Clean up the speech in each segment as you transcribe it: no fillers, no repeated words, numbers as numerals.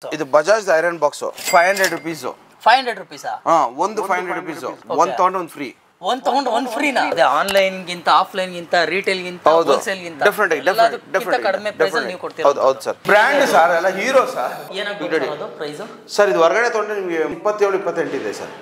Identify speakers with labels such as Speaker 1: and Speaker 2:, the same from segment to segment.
Speaker 1: ಇದು Bajaj iron box 500 rupees.
Speaker 2: 500 rupees
Speaker 1: ಒಂದು 500 rupees. ಒಂದು ತಗೊಂಡು ಒಂದು ಫ್ರೀ.
Speaker 2: ಒಂದು ತಗೊಂಡು ಒಂದು ಫ್ರೀನಾ? ಅದೇ ಆನ್ಲೈನ್ ಗಿಂತ ಆಫ್ಲೈನ್ ಗಿಂತ ರಿಟೇಲ್ ಗಿಂತ ಹೋಲ್ಸೇಲ್ ಗಿಂತ ಡಿಫರೆಂಟ್ ಕಡಿಮೆ ಪ್ರೈಸ್ ಅಲ್ಲಿ ನೀವು ಕೊಡ್ತೀರಾ?
Speaker 1: ಹೌದು ಸರ್. ಬ್ರ್ಯಾಂಡ್ ಸರ್ ಎಲ್ಲ ಹೀರೋ ಸರ್.
Speaker 2: ಏನಾಗುತ್ತೆ ಅದು ಪ್ರೈಸ್?
Speaker 1: ಸರ್ ಇದು ಹೊರಗಡೆ ತಗೊಂಡ್ರೆ ನಿಮಗೆ 27-28 ಇದೆ ಸರ್.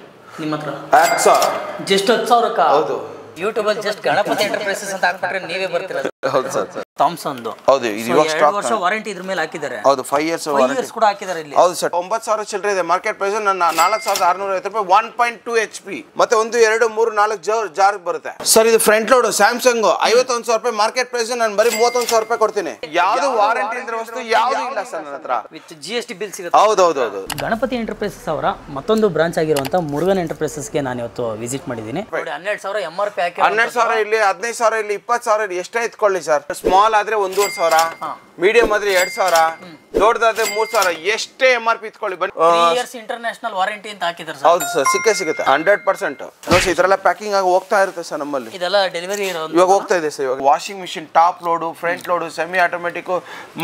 Speaker 2: ನಿಮ್ಮ ಹತ್ರ
Speaker 1: 10,000
Speaker 2: ಜಸ್ಟ್ 10,000ಕ್ಕ?
Speaker 1: ಹೌದು.
Speaker 2: ಯೂಟ್ಯೂಬ್ ಅಲ್ಲಿ ಜಸ್ಟ್ ಗಣಪತಿ ಎಂಟರ್ಪ್ರೈಸಸ್ ಅಂತ ಹಾಕ್ಬಿಟ್ರೆ ನೀವೇ ಬರ್ತೀರಾ?
Speaker 1: ಹೌದು ಸರ್.
Speaker 2: ಥಾಮ್ಸನ್
Speaker 1: ಹೌದು, ಇದು ಇವಾಗ ಸ್ಟಾಕ್
Speaker 2: 2 ವರ್ಷ ವಾರಂಟಿ ಇದ್ರ ಮೇಲೆ ಹಾಕಿದ್ದಾರೆ.
Speaker 1: ಹೌದು, 5 years ವಾರಂಟಿ
Speaker 2: ಕೂಡ ಹಾಕಿದ್ದಾರೆ ಇಲ್ಲಿ.
Speaker 1: ಹೌದು ಸರ್. 9,000 ಚಿಲ್ಲರೆ ಇದೆ ಮಾರ್ಕೆಟ್ ಪ್ರೈಸ್. ನನ್ನ 4,650 ರೂಪಾಯಿ 1.2 HP ಮತ್ತೆ 1 2 3 4 ಜಾರ್ ಬರುತ್ತೆ ಸರ್. ಇದು ಫ್ರಂಟ್ ಲೋಡ್ ಸ್ಯಾಮ್ಸಂಗ್ 51,000 ರೂಪಾಯಿ ಮಾರ್ಕೆಟ್ ಪ್ರೈಸ್. ನಾನು ಬರೀ 31,000 ರೂಪಾಯಿ ಕೊಡ್ತೀನಿ. ಯಾವುದು ವಾರಂಟಿ ಇದ್ರೆ ವಸ್ತು ಯಾವುದು ಇಲ್ಲ ಸರ್ ನನ್ನ ಹತ್ರ.
Speaker 2: ವಿತ್ GST ಬಿಲ್ ಸಿಗುತ್ತೆ.
Speaker 1: ಹೌದು.
Speaker 2: ಗಣಪತಿ ಎಂಟರ್ಪ್ರೈಸಸ್ ಅವರ ಮತ್ತೊಂದು ಬ್ರಾಂಚ್ ಆಗಿರುವಂತ ಮುರುಗನ್ ಎಂಟರ್ಪ್ರೈಸಸ್ಗೆ ನಾನು ಇವತ್ತು ವಿಸಿಟ್ ಮಾಡಿದ್ದೀನಿ. 12,000 MRP ಹಾಕಿ
Speaker 1: 12,000 ಇಲ್ಲಿ 15,000 ಇಲ್ಲಿ 20,000 ಇಲ್ಲಿ ಎಷ್ಟೇ ಇಟ್ಕೊಳ್ಳಿ ಸರ್. ಸ್ಮಾಲ್ ಆದ್ರೆ 1,500, ಮೀಡಿಯಂ ಆದ್ರೆ 2,000, ದೊಡ್ಡದಾದ್ರೆ 3,000, ಎಷ್ಟೇ MRP ಇಟ್ಕೊಳ್ಳಿ.
Speaker 2: 3 years ಇಂಟರ್ನ್ಯಾಷನಲ್ ವಾರಂಟಿ ಅಂತ ಹಾಕಿದ್ದಾರೆ ಸರ್.
Speaker 1: ಹೌದು ಸರ್, ಸಿಗುತ್ತೆ 100%. ನೋಡಿ ಇದರೆಲ್ಲ ಪ್ಯಾಕಿಂಗ್ ಆಗಿ ಹೋಗ್ತಾ ಇರುತ್ತೆ ಸರ್ ನಮ್ಮಲ್ಲಿ.
Speaker 2: ಇದೆಲ್ಲ ಡೆಲಿವರಿ
Speaker 1: ಇವಾಗ ಹೋಗ್ತಾ ಇದೆ ಸರ್. ಇವಾಗ washing machine, top load, front load, semi automatic,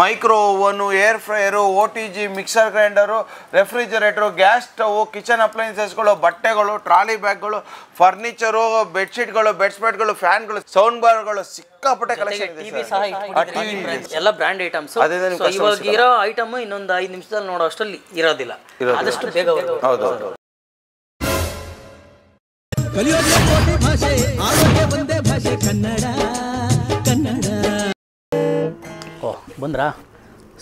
Speaker 1: micro oven, air fryer, OTG, mixer grinder, refrigerator, gas stove, kitchen ಅಪ್ಲೈನ್ಸಸ್ಗಳು, ಬಟ್ಟೆಗಳು, ಟ್ರಾಲಿ ಬ್ಯಾಗ್ಗಳು, ಫರ್ನಿಚರು, ಬೆಡ್ಶೀಟ್ಗಳು, ಬೆಡ್ಸ್ಪೆಟ್ಗಳು, ಫ್ಯಾನ್ಗಳು, ಸೌಂಡ್ ಬಾರ್ಗಳು, ಸಿಕ್ಕಾಪಟ್ಟೆ ಕಲೆಕ್ಷನ್ ಇದೆ ಸರ್.
Speaker 2: ಎಲ್ಲ ಬ್ರ್ಯಾಂಡ್ ಐಟಮ್ಸ್. ಇವಾಗ ಇರೋ ಐಟಮ್ ಇನ್ನೊಂದು 5 ನಿಮಿಷದಲ್ಲಿ ನೋಡೋ ಅಷ್ಟರಲ್ಲಿ ಇರೋದಿಲ್ಲ, ಆದಷ್ಟು ಬೇಗ.
Speaker 1: ಹೌದು.
Speaker 2: ಬಂದ್ರಾ?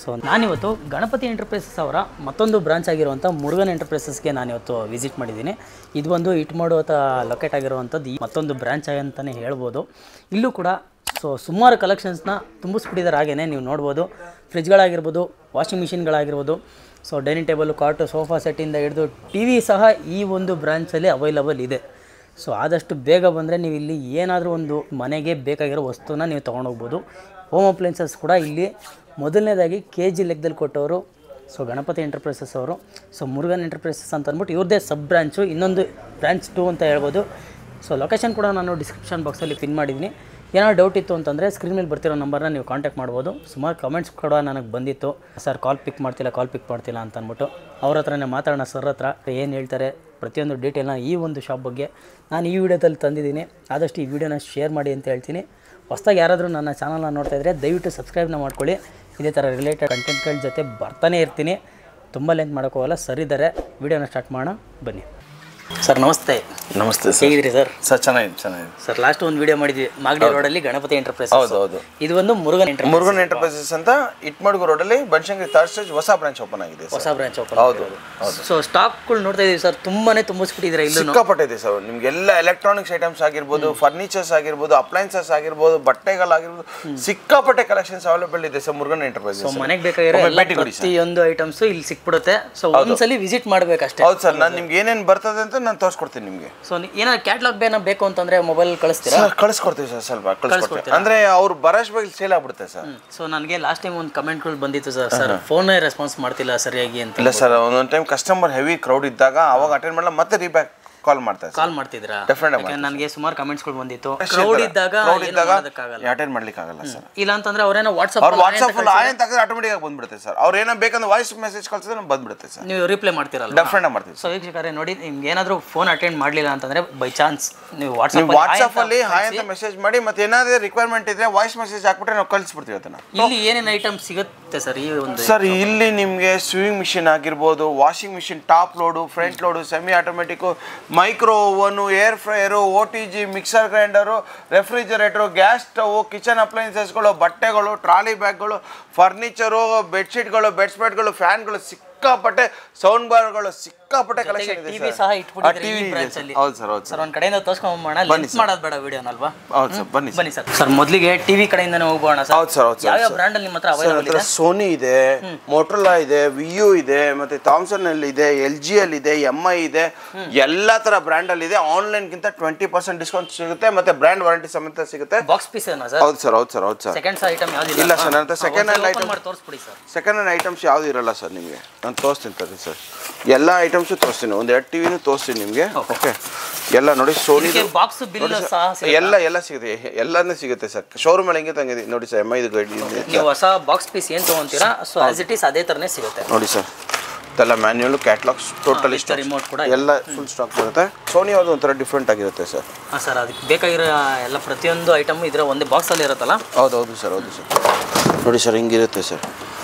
Speaker 2: ಸೊ ನಾನಿವತ್ತು ಗಣಪತಿ ಎಂಟರ್ಪ್ರೈಸಸ್ ಅವರ ಮತ್ತೊಂದು ಬ್ರಾಂಚ್ ಆಗಿರುವಂಥ ಮುರುಗನ್ ಎಂಟರ್ಪ್ರೈಸಸ್ಗೆ ನಾನಿವತ್ತು ವಿಸಿಟ್ ಮಾಡಿದ್ದೀನಿ. ಇದು ಒಂದು ಇಟ್ಮಾಡು ಅಥವಾ ಲೊಕೇಟ್ ಆಗಿರುವಂಥದ್ದು ಮತ್ತೊಂದು ಬ್ರಾಂಚ್ ಅಂತಲೇ ಹೇಳ್ಬೋದು. ಇಲ್ಲೂ ಕೂಡ ಸುಮಾರು ಕಲೆಕ್ಷನ್ಸ್ನ ತುಂಬಿಸ್ಬಿಟ್ಟಿದ್ದಾರೆ. ಹಾಗೇ ನೀವು ನೋಡ್ಬೋದು, ಫ್ರಿಜ್ಗಳಾಗಿರ್ಬೋದು, ವಾಷಿಂಗ್ ಮಿಷಿನ್ಗಳಾಗಿರ್ಬೋದು, ಡೈನಿಂಗ್ ಟೇಬಲ್, ಕಾಟು, ಸೋಫಾ ಸೆಟ್ಟಿಂದ ಹಿಡಿದು TV ಸಹ ಈ ಒಂದು ಬ್ರಾಂಚಲ್ಲಿ ಅವೈಲಬಲ್ ಇದೆ. ಆದಷ್ಟು ಬೇಗ ಬಂದರೆ ನೀವು ಇಲ್ಲಿ ಏನಾದರೂ ಒಂದು ಮನೆಗೆ ಬೇಕಾಗಿರೋ ವಸ್ತುನ ನೀವು ತೊಗೊಂಡೋಗ್ಬೋದು. ಹೋಮ್ ಅಪ್ಲೈನ್ಸಸ್ ಕೂಡ ಇಲ್ಲಿ ಮೊದಲನೇದಾಗಿ KG ಲೆಕ್ಕದಲ್ಲಿ ಕೊಟ್ಟವರು ಗಣಪತಿ ಎಂಟರ್ಪ್ರೈಸಸ್ ಅವರು. ಮುರುಗನ್ ಎಂಟರ್ಪ್ರೈಸಸ್ ಅಂತ ಅಂದ್ಬಿಟ್ಟು ಇವ್ರದ್ದೇ ಸಬ್ ಬ್ರಾಂಚು, ಇನ್ನೊಂದು ಬ್ರಾಂಚ್ 2 ಅಂತ ಹೇಳ್ಬೋದು. ಲೊಕೇಶನ್ ಕೂಡ ನಾನು ಡಿಸ್ಕ್ರಿಪ್ಷನ್ ಬಾಕ್ಸಲ್ಲಿ ಪಿನ್ ಮಾಡಿದ್ದೀನಿ. ಏನಾದ್ರು ಡೌಟ್ ಇತ್ತು ಅಂತಂದರೆ ಸ್ಕ್ರೀನ್ ಮೇಲೆ ಬರ್ತಿರೋ ನಂಬರ್ನ ನೀವು ಕಾಂಟ್ಯಾಕ್ಟ್ ಮಾಡ್ಬೋದು. ಸುಮಾರು ಕಮೆಂಟ್ಸ್ ಕೂಡ ನನಗೆ ಬಂದಿತ್ತು, ಸರ್ ಕಾಲ್ ಪಿಕ್ ಮಾಡ್ತಿಲ್ಲ ಅಂತ ಅಂದ್ಬಿಟ್ಟು. ಅವ್ರ ಹತ್ರನೇ ಮಾತಾಡೋಣ, ಸರ್ ಹತ್ರ ಏನು ಹೇಳ್ತಾರೆ ಪ್ರತಿಯೊಂದು ಡೀಟೇಲ್ನ ಈ ಒಂದು ಶಾಪ್ ಬಗ್ಗೆ ನಾನು ಈ ವಿಡಿಯೋದಲ್ಲಿ ತಂದಿದ್ದೀನಿ. ಆದಷ್ಟು ಈ ವಿಡಿಯೋನ ಶೇರ್ ಮಾಡಿ ಅಂತ ಹೇಳ್ತೀನಿ. ಹೊಸದಾಗಿ ಯಾರಾದರೂ ನನ್ನ ಚಾನಲ್ನ ನೋಡ್ತಾ ಇದ್ದರೆ ದಯವಿಟ್ಟು ಸಬ್ಸ್ಕ್ರೈಬ್ನ ಮಾಡ್ಕೊಳ್ಳಿ. ಇದೇ ಥರ ರಿಲೇಟೆಡ್ ಕಂಟೆಂಟ್ಗಳ ಜೊತೆ ಬರ್ತಾನೆ ಇರ್ತೀನಿ. ತುಂಬ ಲೆಂತ್ ಮಾಡೋಕ್ಕೋಗಲ್ಲ. ಸರಿದ್ದಾರೆ, ವಿಡಿಯೋನ ಸ್ಟಾರ್ಟ್ ಮಾಡೋಣ ಬನ್ನಿ. ಸರ್ ನಮಸ್ತೆ.
Speaker 1: ನಮಸ್ತೆ ಸರ್.
Speaker 2: ಹೇಗಿದ್ರಿ ಸರ್?
Speaker 1: ಸರ್ ಚೆನ್ನಾಗಿದೆ.
Speaker 2: ಸರ್ ಲಾಸ್ಟ್ ಒಂದು ವಿಡಿಯೋ ಮಾಡಿದ್ವಿ ಮಾಗಡಿ ರೋಡಲ್ಲಿ ಗಣಪತಿ ಎಂಟರ್ಪ್ರೈಸಸ್.
Speaker 1: ಹೌದು.
Speaker 2: ಇದು ಒಂದು ಮುರುಗನ್
Speaker 1: ಎಂಟರ್ಪ್ರೈಸಸ್ ಅಂತ ಇಟ್ಮಾಡು ರೋಡಲ್ಲಿ ಬನಶಂಕರಿ 3rd stage ಹೊಸ ಬ್ರಾಂಚ್ ಓಪನ್ ಆಗಿದೆ. ಹೌದು.
Speaker 2: ಸ್ಟಾಕ್ಗಳು ನೋಡ್ತಾ ಇದೀವಿ ಸರ್, ತುಂಬಿಸ್ಬಿಟ್ಟಿದ್ರೆ ಇಲ್ಲಿ
Speaker 1: ಸಿಕ್ಕಾಪಟ್ಟೆ ಇದೆ ಸರ್. ನಿಮ್ಗೆಲ್ಲ ಎಲೆಕ್ಟ್ರಾನಿಕ್ಸ್ ಐಟಮ್ಸ್ ಆಗಿರ್ಬೋದು, ಫರ್ನಿಚರ್ಸ್ ಆಗಿರ್ಬೋದು, ಅಪ್ಲೈನ್ಸಸ್ ಆಗಿರ್ಬೋದು, ಬಟ್ಟೆಗಳಾಗಿರ್ಬೋದು, ಸಿಕ್ಕಾಪಟ್ಟೆ ಕಲೆಕ್ಷನ್ಸ್ ಅವೈಲೇಬಲ್ ಇದೆ ಸರ್ ಮುರುಗನ್ ಎಂಟರ್ಪ್ರೈಸಸ್.
Speaker 2: ಮನೆಗೆ ಬೇಕಾಗಿರೋ ಪ್ರತಿಯೊಂದು ಐಟಮ್ಸ್ ಇಲ್ಲಿ ಸಿಕ್ಬಿಡುತ್ತೆ. ಒಂದ್ಸಲಿ ವಿಸಿಟ್ ಮಾಡ್ಬೇಕಷ್ಟೇ.
Speaker 1: ಹೌದು ಸರ್, ನಾನು ನಿಮ್ಗೆ ಏನೇನು ಬರ್ತದೆ ಅಂತ ನಾನು ತೋರಿಸ್ಕೊಡ್ತೀನಿ ನಿಮಗೆ.
Speaker 2: ಏನಾದ್ರು ಕ್ಯಾಟ್ಲಾಗ್ ಬೇಕು ಅಂತಂದ್ರೆ ಮೊಬೈಲ್ ಕಳಿಸ್ತೀರಾ?
Speaker 1: ಕಳಿಸ್ಕೊಡ್ತೀವಿ ಸರ್, ಸ್ವಲ್ಪ ಕಳಿಸ್ಕೊಡ್ತೀವಿ. ಅಂದ್ರೆ ಅವ್ರು ಬರೋಷ್ಟು ಬೇಗ ಸೇಲ್ ಆಗ್ಬಿಡುತ್ತೆ ಸರ್.
Speaker 2: ನನಗೆ ಲಾಸ್ಟ್ ಟೈಮ್ ಒಂದು ಕಮೆಂಟ್ಗಳು ಬಂದಿತ್ತು ಸರ್, ಫೋನೇ ರೆಸ್ಪಾನ್ಸ್ ಮಾಡ್ತಿಲ್ಲ ಸರಿಯಾಗಿ ಅಂತ.
Speaker 1: ಇಲ್ಲ ಸರ್, ಒಂದೊಂದು ಟೈಮ್ ಕಸ್ಟಮರ್ ಹೆವಿ ಕ್ರೌಡ್ ಇದ್ದಾಗ ಅವಾಗ ಅಟೆಂಡ್ ಮಾಡಲ್ಲ, ಮತ್ತೆ ರೀಬ್ಯಾಕ್ ಕಾಲ್
Speaker 2: ಮಾಡ್ತಿದ್ರಾ? ನನಗೆ ಸುಮಾರು ಕಮೆಂಟ್ಸ್ಗಳು ಬಂದಿತ್ತು.
Speaker 1: ಕ್ರೌಡ್ ಇದ್ದಾಗ ಅಟೆಂಡ್ ಮಾಡ್ಲಿಕ್ಕೆ ಆಗಲ್ಲ ಸರ್.
Speaker 2: ಇಲ್ಲ ಅಂತಂದ್ರೆ ಅವ್ರೇನೋ ವಾಟ್ಸ್ಆಪ್
Speaker 1: ಆಟೋಮೆಟಿಕ್ ಆಗಿ ಬಂದ್ಬಿಡುತ್ತೆ ಸರ್. ಅವ್ರು ಏನೋ ಬೇಕಂದ್ರೆ ವಾಯ್ಸ್ ಮೆಸೇಜ್ ಕಳ್ಸಿದ್ರೆ ಬಂದ್ಬಿಡುತ್ತೆ ಸರ್.
Speaker 2: ನೀವು ರಿಪ್ಲೈ ಮಾಡ್ತೀರಲ್ಲ?
Speaker 1: ಡೆಫಿನೆಟ್ ಆಗಿ ಮಾಡ್ತೀವಿ.
Speaker 2: ವೀಕ್ಷಕರೇ ನೋಡಿ, ನಿಮ್ಗೆ ಏನಾದರೂ ಫೋನ್ ಅಟೆಂಡ್ ಮಾಡಲಿಲ್ಲ ಅಂತಂದ್ರೆ ಬೈ ಚಾನ್ಸ್ ನೀವು
Speaker 1: ವಾಟ್ಸ್ಆಪ್ ಅಲ್ಲಿ ಹಾಯ್ ಅಂತ ಮೆಸೇಜ್ ಮಾಡಿ, ಮತ್ತೆ ಏನಾದರೂ ರಿಕ್ವೈರ್ಮೆಂಟ್ ಇದ್ರೆ ವಾಯ್ಸ್ ಮೆಸೇಜ್ ಹಾಕ್ಬಿಟ್ರೆ ನಾವು ಕಳಿಸ್ಬಿಡ್ತೀವಿ ಅದನ್ನ.
Speaker 2: ಇಲ್ಲಿ ಏನೇನು ಐಟಮ್ ಸಿಗುತ್ತೆ ಸರ್? ಈ ಒಂದು
Speaker 1: ಸರ್ ಇಲ್ಲಿ ನಿಮಗೆ ಸ್ವಿಂಗ್ ಮಿಷಿನ್ ಆಗಿರ್ಬೋದು, washing machine, top load, front load, semi automatic, micro oven, air fryer, OTG, mixer grinder, refrigerator, gas stove, kitchen ಅಪ್ಲೈನ್ಸಸ್ಗಳು, ಬಟ್ಟೆಗಳು, ಟ್ರಾಲಿ ಬ್ಯಾಗ್ಗಳು, ಫರ್ನಿಚರು, ಬೆಡ್ಶೀಟ್ಗಳು, ಬೆಡ್ಸ್ಪೆಟ್ಗಳು, ಫ್ಯಾನ್ಗಳು, ಸಿಕ್ಕಾಪಟ್ಟೆ ಸೌಂಡ್ ಬಾರ್ಗಳು, ಸಿಕ್ಕಾಪಟ್ಟೆ ಕಲೆಕ್ಷನ್ ಇದೆ.
Speaker 2: ಟಿವಿ ಸಹ ಇಟ್ಬಿಟ್ಟಿದ್ದೀರಿ.
Speaker 1: ಹೌದು ಸರ್.
Speaker 2: ಒಂದು ಕಡೆಯಿಂದ ತೋರಿಸ್ಕೊಂಬೋಣ, ಲಿಂಕ್ ಮಾಡೋದು ಬೇಡ ವಿಡಿಯೋನಲ್ವಾ?
Speaker 1: ಹೌದು ಸರ್, ಬನ್ನಿ
Speaker 2: ಸರ್. ಸರ್ ಮೊದಲಿಗೆ ಟಿವಿ ಕಡೆಯಿಂದನೇ ಹೋಗೋಣ ಸರ್.
Speaker 1: ಹೌದು ಸರ್.
Speaker 2: ಯಾವ ಬ್ರ್ಯಾಂಡ್ ಅಲ್ಲಿ ನಿಮ್ಮ ಹತ್ರ ಅವೈಲೇಬಲ್ ಇದೆ?
Speaker 1: ಸೋನಿ ಇದೆ, ಮೋಟರೋಲಾ ಇದೆ, VU ಇದೆ, ಮತ್ತೆ ಥಾಮ್ಸನ್ ಅಲ್ಲಿ ಇದೆ, LG ಅಲ್ಲಿ ಇದೆ, MI ಇದೆ, ಎಲ್ಲಾ ತರ ಬ್ರ್ಯಾಂಡ್ ಅಲ್ಲಿ ಇದೆ. ಆನ್ಲೈನ್ ಗಿಂತ 20% ಡಿಸ್ಕೌಂಟ್ ಸಿಗುತ್ತೆ, ಮತ್ತೆ ಬ್ರ್ಯಾಂಡ್ ವಾರಂಟಿ ಸಮೇತ ಸಿಗುತ್ತೆ.
Speaker 2: ಬಾಕ್ಸ್ ಪೀಸ್ ಏನಾ ಸರ್?
Speaker 1: ಹೌದು ಸರ್.
Speaker 2: ಸೆಕೆಂಡ್ ಐಟಮ್ ಯಾವುದು
Speaker 1: ಇಲ್ಲ ಸರ್, ನನ್ನ ಸೆಕೆಂಡ್ ಹ್ಯಾಂಡ್ ಐಟಮ್
Speaker 2: ತೋರಿಸ್ಬಿಡಿ ಸರ್.
Speaker 1: ಸೆಕೆಂಡ್ ಹ್ಯಾಂಡ್ ಐಟಮ್ಸ್ ಯಾವ್ದು ಇರಲ್ಲ ಸರ್ ನಿಮಗೆ. ನಾನು ತೋರಿಸ್ತೀನಿ ಸರ್, ಎಲ್ಲ ಐಟಮ್ಸು ತೋರಿಸ್ತೀನಿ. ಒಂದು 2 ಟಿವಿನೂ ತೋರಿಸ್ತೀನಿ ನಿಮಗೆ. ಓಕೆ, ಎಲ್ಲ ನೋಡಿ, ಸೋನಿ
Speaker 2: ಬಾಕ್ಸ್ ಬಿಲ್ ಸಹ
Speaker 1: ಎಲ್ಲ ಸಿಗುತ್ತೆ, ಎಲ್ಲಾನು ಸಿಗುತ್ತೆ ಸರ್. ಶೋರೂಮ್ ಅಲ್ಲಿ ಹೆಂಗೆ ತಂಗಿದೆ ನೋಡಿ ಸರ್. MI ಇದು ಗೈಡ್.
Speaker 2: ನೀವು ಹೊಸ ಬಾಕ್ಸ್ ಪೀಸ್ ಏನು ತಗೊಂತೀರಾ, ಆಸ್ ಇಟ್ ಈಸ್ ಅದೇ ಥರನೇ ಸಿಗುತ್ತೆ
Speaker 1: ನೋಡಿ ಸರ್. ಇದೆಲ್ಲ ಮ್ಯಾನ್ಯುಯಲ್ ಕ್ಯಾಟ್ಲಾಗ್ಸ್ ಟೋಟಲಿ
Speaker 2: ರಿಮೋಟ್ ಕೂಡ
Speaker 1: ಎಲ್ಲ ಫುಲ್ ಸ್ಟಾಕ್ ಬರುತ್ತೆ. ಸೋನಿ ಅವ್ರದ್ದು ಒಂಥರ ಡಿಫ್ರೆಂಟ್ ಆಗಿರುತ್ತೆ ಸರ್.
Speaker 2: ಹಾಂ ಸರ್, ಅದಕ್ಕೆ ಬೇಕಾಗಿರೋ ಎಲ್ಲ ಪ್ರತಿಯೊಂದು ಐಟಮ್ ಇದರ ಒಂದೇ ಬಾಕ್ಸಲ್ಲಿ ಇರುತ್ತಲ್ಲ?
Speaker 1: ಹೌದು ಸರ್. ನೋಡಿ ಸರ್, ಹಿಂಗಿರುತ್ತೆ ಸರ್.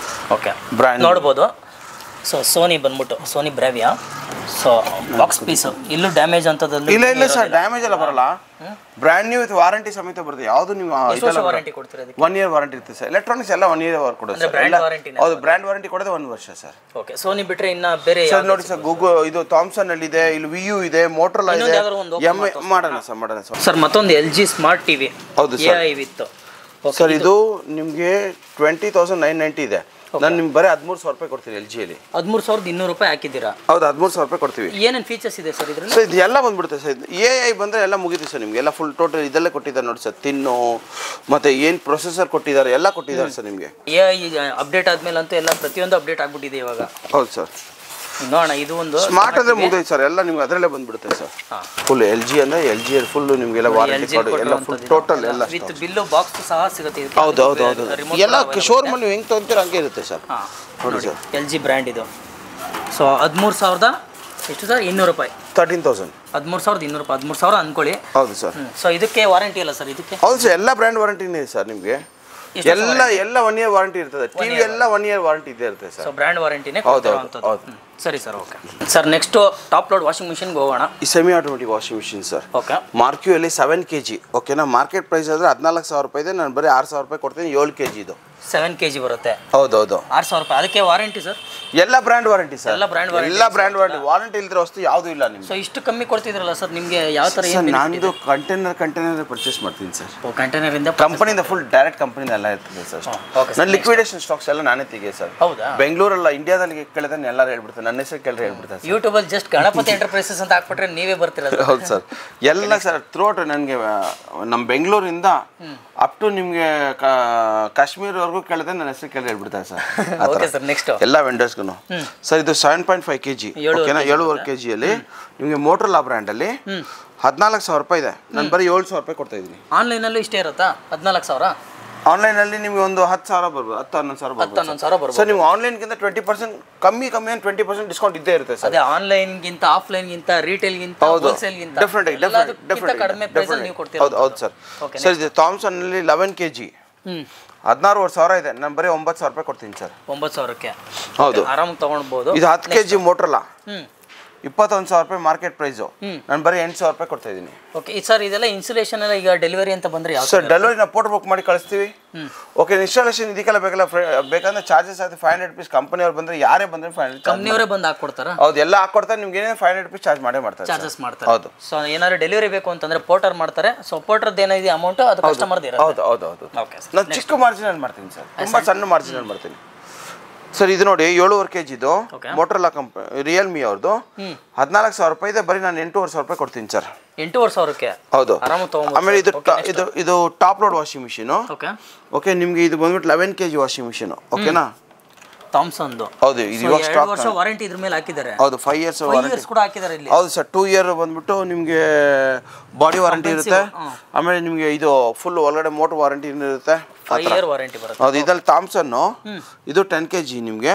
Speaker 2: ಓಕೆ, ಬ್ರ್ಯಾಂಡ್ ನೋಡ್ಬೋದು. ಸೊ ಸೋನಿ ಬಂದ್ಬಿಟ್ಟು ಸೋನಿ ಬ್ರಾವಿಯಾ. ಸೊ ಬಾಕ್ಸ್ ಪೀಸು ಇಲ್ಲೂ ಡ್ಯಾಮೇಜ್ ಅಂತದಲ್ಲಿ
Speaker 1: ಇಲ್ಲ ಸರ್, ಡ್ಯಾಮೇಜ್ ಎಲ್ಲ ಬರಲ್ಲ. ಬ್ರ್ಯಾಂಡ್ ನ್ಯೂ ವಿತ್ ವಾರಂಟಿ ಸಮೇತ ಬರುತ್ತೆ. ಯಾವುದು ನೀವು
Speaker 2: ವಾರಂಟಿ ಕೊಡ್ತೀರಾ?
Speaker 1: 1 ಇಯರ್ ವಾರಂಟಿ ಇರುತ್ತೆ ಸರ್. ಎಲೆಕ್ಟ್ರಾನಿಕ್ಸ್ ಎಲ್ಲ 1 ಇಯರ್ ಕೊಡೋದು ಸರ್. ಹೌದು, ಬ್ರ್ಯಾಂಡ್ ವಾರಂಟಿ ಕೊಡೋದು 1 ವರ್ಷ ಸರ್.
Speaker 2: ಓಕೆ, ಸೋನಿ ಬಿಟ್ರೆ ಇನ್ನ ಬೇರೆ
Speaker 1: ಸರ್ ನೋಡಿ ಸರ್, ಗೂಗಲ್ ಇದು ಥಾಮ್ಸನ್ ಅಲ್ಲಿ ಇದೆ, ಇಲ್ಲಿ ವಿಯು ಇದೆ, ಮೋಟರೋಲಾ ಇದೆ. ಮಾಡೋಣ ಸರ್.
Speaker 2: ಸರ್ ಮತ್ತೊಂದು LG ಸ್ಮಾರ್ಟ್ ಟಿವಿ.
Speaker 1: ಹೌದು ಸರ್,
Speaker 2: AI ವಿತ್
Speaker 1: ಸರ್. ಇದು ನಿಮಗೆ 20,990 ಇದೆ. ನಾನು ನಿಮ್ಗೆ ಬರೀ 13,000 ರೂಪಾಯಿ ಕೊಡ್ತೀನಿ. LG ಅಲ್ಲಿ
Speaker 2: 13,200 ರೂಪಾಯಿ ಹಾಕಿದ್ದೀರಾ?
Speaker 1: ಹೌದು, 13,000 ರೂಪಾಯಿ ಕೊಡ್ತೀವಿ.
Speaker 2: ಏನೇನು ಫೀಚರ್ಸ್ ಇದೆ ಸರ್ ಇದ್ರಲ್ಲಿ?
Speaker 1: ಸರ್ ಇದು ಎಲ್ಲ ಬಂದ್ಬಿಡುತ್ತೆ ಸರ್. AI ಬಂದರೆ ಎಲ್ಲ ಮುಗಿತು ಸರ್. ನಿಮಗೆ ಎಲ್ಲ ಫುಲ್ ಟೋಟಲ್ ಇದೆಲ್ಲ ಕೊಟ್ಟಿದ್ದಾರೆ ನೋಡಿ ಸರ್. ತಿನ್ನು ಮತ್ತೆ ಏನು ಪ್ರೊಸೆಸರ್ ಕೊಟ್ಟಿದ್ದಾರೆ ಎಲ್ಲ ಕೊಟ್ಟಿದ್ದಾರೆ ಸರ್ ನಿಮಗೆ.
Speaker 2: AI ಅಪ್ಡೇಟ್ ಆದ್ಮೇಲೆ ಅಂತೂ ಎಲ್ಲ ಪ್ರತಿಯೊಂದು ಅಪ್ಡೇಟ್ ಆಗ್ಬಿಟ್ಟಿದೆ ಇವಾಗ.
Speaker 1: ಹೌದು ಸರ್.
Speaker 2: ನೋಡೋಣ, ಇದು ಒಂದು
Speaker 1: ಸ್ಮಾರ್ಟ್ ಅಂದ್ರೆ ಮುಗಿದೈತೆ ಸರ್. ಎಲ್ಲ ನಿಮ್ಗೆ ಅದರಲ್ಲೇ ಬಂದ್ಬಿಡುತ್ತೆ ಸರ್. ಫುಲ್ LG ಅಂದ್ರೆ LG ಫುಲ್ ನಿಮಗೆಲ್ಲ ವಾರಂಟಿ ಕಾರ್ಡ್ ಎಲ್ಲ ಫುಲ್ ಟೋಟಲ್ ಎಲ್ಲ
Speaker 2: ವಿತ್ ಬಿಲ್ಲು ಬಾಕ್ಸ್ ಸಹ ಸಿಗುತ್ತೆ.
Speaker 1: ಹೌದು. ಎಲ್ಲ ಶೋರೂಮ್ ಅಲ್ಲಿ ಹೆಂಗೆ ತೊಗೊಂತೀರ ಹಂಗೆ ಇರುತ್ತೆ ಸರ್. ನೋಡಿ ಸರ್,
Speaker 2: LG ಬ್ರ್ಯಾಂಡ್ ಇದು. ಸೊ 13,000 ಎಷ್ಟು ಸರ್? 200 ರೂಪಾಯಿ.
Speaker 1: 13,000.
Speaker 2: 13,200 ರೂಪಾಯಿ. 13,000 ಅನ್ಕೊಳ್ಳಿ.
Speaker 1: ಹೌದು ಸರ್.
Speaker 2: ಸೊ ಇದಕ್ಕೆ ವಾರಂಟಿ ಅಲ್ಲ ಸರ್? ಇದಕ್ಕೆ
Speaker 1: ಹೌದು ಸರ್, ಎಲ್ಲ ಬ್ರ್ಯಾಂಡ್ ವಾರಂಟಿನೇ ಇದೆ ಸರ್ ನಿಮಗೆ. ಎಲ್ಲ 1 ಇಯರ್ ವಾರಂಟಿ ಇರ್ತದೆ. ಟಿವಿ ಎಲ್ಲ 1 ಇಯರ್ ವಾರಂಟಿ ಇದೆ ಇರುತ್ತೆ ಸರ್.
Speaker 2: ಸೊ ಬ್ರ್ಯಾಂಡ್ ವಾರಂಟಿನೇ ಕೊಡ್ತಿರುವಂಥದ್ದು. ಸರಿ sir, okay sir. Next top load washing ಮಿಷನ್ಗೆ ಹೋಗೋಣ.
Speaker 1: ಈ semi automatic washing machine sir.
Speaker 2: Okay,
Speaker 1: marq ಅಲ್ಲಿ 7 kg. ಓಕೆನಾ? ಮಾರ್ಕೆಟ್ ಪ್ರೈಸ್ ಆದರೆ 14,000 ರೂಪಾಯಿ ಇದೆ. ನಾನು ಬರೀ 6,000 ರೂಪಾಯಿ ಕೊಡ್ತೀನಿ. 7 kg ಇದು
Speaker 2: 7 kg ಬರುತ್ತೆ.
Speaker 1: ಹೌದು
Speaker 2: 6,000 ರೂಪಾಯಿ. ಅದಕ್ಕೆ ವಾರಂಟಿ ಸರ್?
Speaker 1: ಎಲ್ಲ ಬ್ರ್ಯಾಂಡ್ ವಾರಂಟಿ ಸರ್. ಎಲ್ಲ ಬ್ರ್ಯಾಂಡ್ ವಾರಂಟಿ. ವಾರಂಟಿ ಇಲ್ಲದ್ರೆ ವಸ್ತು ಯಾವುದೂ ಇಲ್ಲ ನಿಮ್ಗೆ.
Speaker 2: ಸೊ ಇಷ್ಟು ಕಮ್ಮಿ ಕೊಡ್ತಿದ್ರಲ್ಲ ಸರ್, ನಿಮಗೆ ಯಾವ ಥರ?
Speaker 1: ನಾನು ಕಂಟೈನರ್ ಪರ್ಚೇಸ್ ಮಾಡ್ತೀನಿ ಸರ್.
Speaker 2: ಕಂಟೈನರ್ ಇಂದ
Speaker 1: ಕಂಪನಿಯಿಂದ ಫುಲ್ ಡೈರೆಕ್ಟ್ ಕಂಪನಿಯಿಂದ ಎಲ್ಲ ಇರ್ತದೆ ಸರ್. ನನ್ನ ಲಿಕ್ವಿಡೇಷನ್ ಸ್ಟಾಕ್ಸ್ ಎಲ್ಲ ನಾನೇ ತೆಗೆ ಸರ್.
Speaker 2: ಹೌದಾ?
Speaker 1: ಬೆಂಗಳೂರಲ್ಲ, ಇಂಡಿಯಾದಲ್ಲಿ ಕೇಳಿದ್ರೆ ಎಲ್ಲರೂ ಹೇಳ್ಬಿಡ್ತಾರೆ. ನನ್ನ ಹೆಸರು ಕೇಳಿದ್ರೆ ಹೇಳ್ಬಿಡ್ತಾರೆ.
Speaker 2: ಯೂಟ್ಯೂಬಲ್ಲಿ ಜಸ್ಟ್ ಗಣಪತಿ ಎಂಟರ್ಪ್ರೈಸಸ್ ಅಂತ ಹಾಕ್ಬಿಟ್ರೆ ನೀವೇ ಬರ್ತಿರೋದು.
Speaker 1: ಹೌದು ಸರ್. ಎಲ್ಲ ಸರ್ ಥ್ರೂಔಟ್ ನನಗೆ ನಮ್ಮ ಬೆಂಗಳೂರಿಂದ ಅಪ್ ಟು ನಿಮಗೆ ಕಾಶ್ಮೀರ್ವರೆಗೂ ಕೇಳಿದ್ರೆ ನನ್ನ ಹೆಸರು ಕೇಳಿ ಹೇಳ್ಬಿಡ್ತಾರೆ ಸರ್.
Speaker 2: ಓಕೆ ಸರ್, ನೆಕ್ಸ್ಟ್
Speaker 1: ಎಲ್ಲ ವೆಂಡರ್ಸ್ಗೂ ಸರ್. ಇದು 7.5 kg. ಓಕೆನಾ? 7.5 kg ಅಲ್ಲಿ ನಿಮಗೆ ಮೋಟರೋಲಾ ಬ್ರ್ಯಾಂಡಲ್ಲಿ 14,000 ರೂಪಾಯಿ ಇದೆ. ನಾನು ಬರೀ 7,000 ರೂಪಾಯಿ ಕೊಡ್ತಾ ಇದ್ದೀನಿ.
Speaker 2: ಆನ್ಲೈನಲ್ಲೂ ಇಷ್ಟೇ ಇರುತ್ತಾ? 14,000?
Speaker 1: ಆನ್ಲೈನಲ್ಲಿ ನಿಮಗೆ ಒಂದು 10,000 ಬರ್ಬೋದು. 10-11,000 ಬರ್ಬೋದು ಸರ್. ನೀವು ಆನ್ಲೈನ್ಗಿಂತ 20% ಕಮ್ಮಿ 20% ಡಿಸ್ಕೌಂಟ್ ಇದ್ದೇ ಇರುತ್ತೆ ಸರ್.
Speaker 2: ಅದೇ ಆನ್ಲೈನ್ಗಿಂತ ಆಫ್ಲೈನ್ಗಿಂತ ರಿಟೇಲ್ಗಿಂತ ಹೋಲ್ಸೇಲ್ಗಿಂತ
Speaker 1: ಡಿಫ್ರೆಂಟ್
Speaker 2: ಕಡಿಮೆ ಪ್ರೈಸಲ್ಲಿ ನೀವು ಕೊಡ್ತೀರಾ?
Speaker 1: ಹೌದು ಸರ್. ಸರ್ ಇದು ಥಾಮ್ಸನ್ನಲ್ಲಿ 11 kg 16,500 ಇದೆ. ನಾನು ಬರೀ 9,000 ರೂಪಾಯಿ ಕೊಡ್ತೀನಿ ಸರ್.
Speaker 2: 9,000ಕ್ಕೆ
Speaker 1: ಹೌದು,
Speaker 2: ಆರಾಮಾಗಿ ತೊಗೊಳ್ಬೋದು.
Speaker 1: ಇದು 10 kg ಮೋಟರೋಲಾ 21,000 ರೂಪಾಯಿ ಮಾರ್ಕೆಟ್ ಪ್ರೈಸು. ನಾನು ಬರೀ 8,000 ರೂಪಾಯಿ ಕೊಡ್ತಾ ಇದ್ದೀನಿ.
Speaker 2: ಓಕೆ ಸರ್, ಇದೆಲ್ಲ ಇನ್ಸುಲೇಷನ್ ಎಲ್ಲ ಈಗ ಡೆಲಿವರಿ ಅಂತ ಬಂದರೆ ಯಾವ
Speaker 1: ಸರ್? ಡೆಲಿವರಿ ನಾವು ಫೋಟೋ ಬುಕ್ ಮಾಡಿ ಕಳಿಸ್ತೀವಿ. ಓಕೆ, ಇನ್ಸ್ಟಾಲೇಷನ್ ಇದಕ್ಕೆಲ್ಲ ಬೇಕಂದ್ರೆ ಚಾರ್ಜಸ್ ಆಗುತ್ತೆ. 500 ರೂಪೀಸ್. ಕಂಪನಿಯವ್ರು ಬಂದರೆ ಯಾರೇ ಬಂದರೆ 500.
Speaker 2: ಕಂಪ್ನಿಯವರೇ ಬಂದು ಹಾಕ್ಕೊಡ್ತಾರಾ?
Speaker 1: ಹೌದು, ಎಲ್ಲ ಹಾಕ್ಕೊಡ್ತಾರೆ. ನಿಮ್ಗೆ ಏನೇನು 500 ರೂಪೀಸ್ ಚಾರ್ಜ್ ಮಾಡ್ತಾರೆ.
Speaker 2: ಚಾರ್ಜಸ್ ಮಾಡ್ತಾರೆ.
Speaker 1: ಹೌದು.
Speaker 2: ಸೊ ಏನಾದ್ರು ಡೆಲಿವರಿ ಬೇಕು ಅಂತಂದ್ರೆ ಪೋರ್ಟರ್ ಮಾಡ್ತಾರೆ. ಸೊ ಪೋರ್ಟರ್ದು ಏನಿದೆ ಅಮೌಂಟ್ ಅದು ಕಸ್ಟಮರ್ದು ಇರುತ್ತೆ.
Speaker 1: ಹೌದು.
Speaker 2: ಓಕೆ ಸರ್,
Speaker 1: ನಾನು ಚಿಕ್ಕ ಮಾರ್ಜಿನಲ್ಲಿ ಮಾಡ್ತೀನಿ ಸರ್. ತುಂಬ ಸಣ್ಣ ಮಾರ್ಜಿನಲ್ಲಿ ಮಾಡ್ತೀನಿ ಸರ್. ಇದು ನೋಡಿ 7.5 kg ಇದು ಮೋಟರೋಲಾ ಕಂಪನಿ ರಿಯಲ್ಮಿ ಅವ್ರದ್ದು 14,000 ರೂಪಾಯಿ ಇದೆ. ಬರೀ ನಾನು 8,500 ರೂಪಾಯಿ ಕೊಡ್ತೀನಿ ಸರ್.
Speaker 2: 8,500ಕ್ಕೆ
Speaker 1: ಹೌದು.
Speaker 2: ಆರಾಮಾಗಿ ತಗೊಂಡು.
Speaker 1: ಆಮೇಲೆ ಇದು top load washing machine. Okay, ನಿಮಗೆ ಇದು ಬಂದ್ಬಿಟ್ಟು 11 kg ವಾಷಿಂಗ್ ಮಿಷಿನು. ಓಕೆನಾ?
Speaker 2: ಥಾಮ್ಸನ್ದು.
Speaker 1: ಹೌದು, ಇದು ಇವಾಗ ಸ್ಟಾಕ್.
Speaker 2: 2 ವರ್ಷ ವಾರಂಟಿ ಇದ್ರ ಮೇಲೆ ಹಾಕಿದ್ದಾರೆ.
Speaker 1: ಹೌದು, 5 ಇಯರ್ಸ್ ವಾರಂಟಿ
Speaker 2: ಕೂಡ ಹಾಕಿದ್ದಾರೆ ಇಲ್ಲಿ.
Speaker 1: ಹೌದು ಸರ್. 2 ಇಯರ್ ಬಂದ್ಬಿಟ್ಟು ನಿಮಗೆ ಬಾಡಿ ವಾರಂಟಿ ಇರುತ್ತೆ. ಆಮೇಲೆ ನಿಮಗೆ ಇದು ಫುಲ್ ಒಳಗಡೆ ಮೋಟರ್ ವಾರಂಟಿ ಇರುತ್ತೆ.
Speaker 2: 5 ಇಯರ್ ವಾರಂಟಿ ಬರುತ್ತೆ.
Speaker 1: ಹೌದು. ಇದ್ರಲ್ಲಿ ಥಾಮ್ಸನ್ನು ಇದು 10 kg ನಿಮಗೆ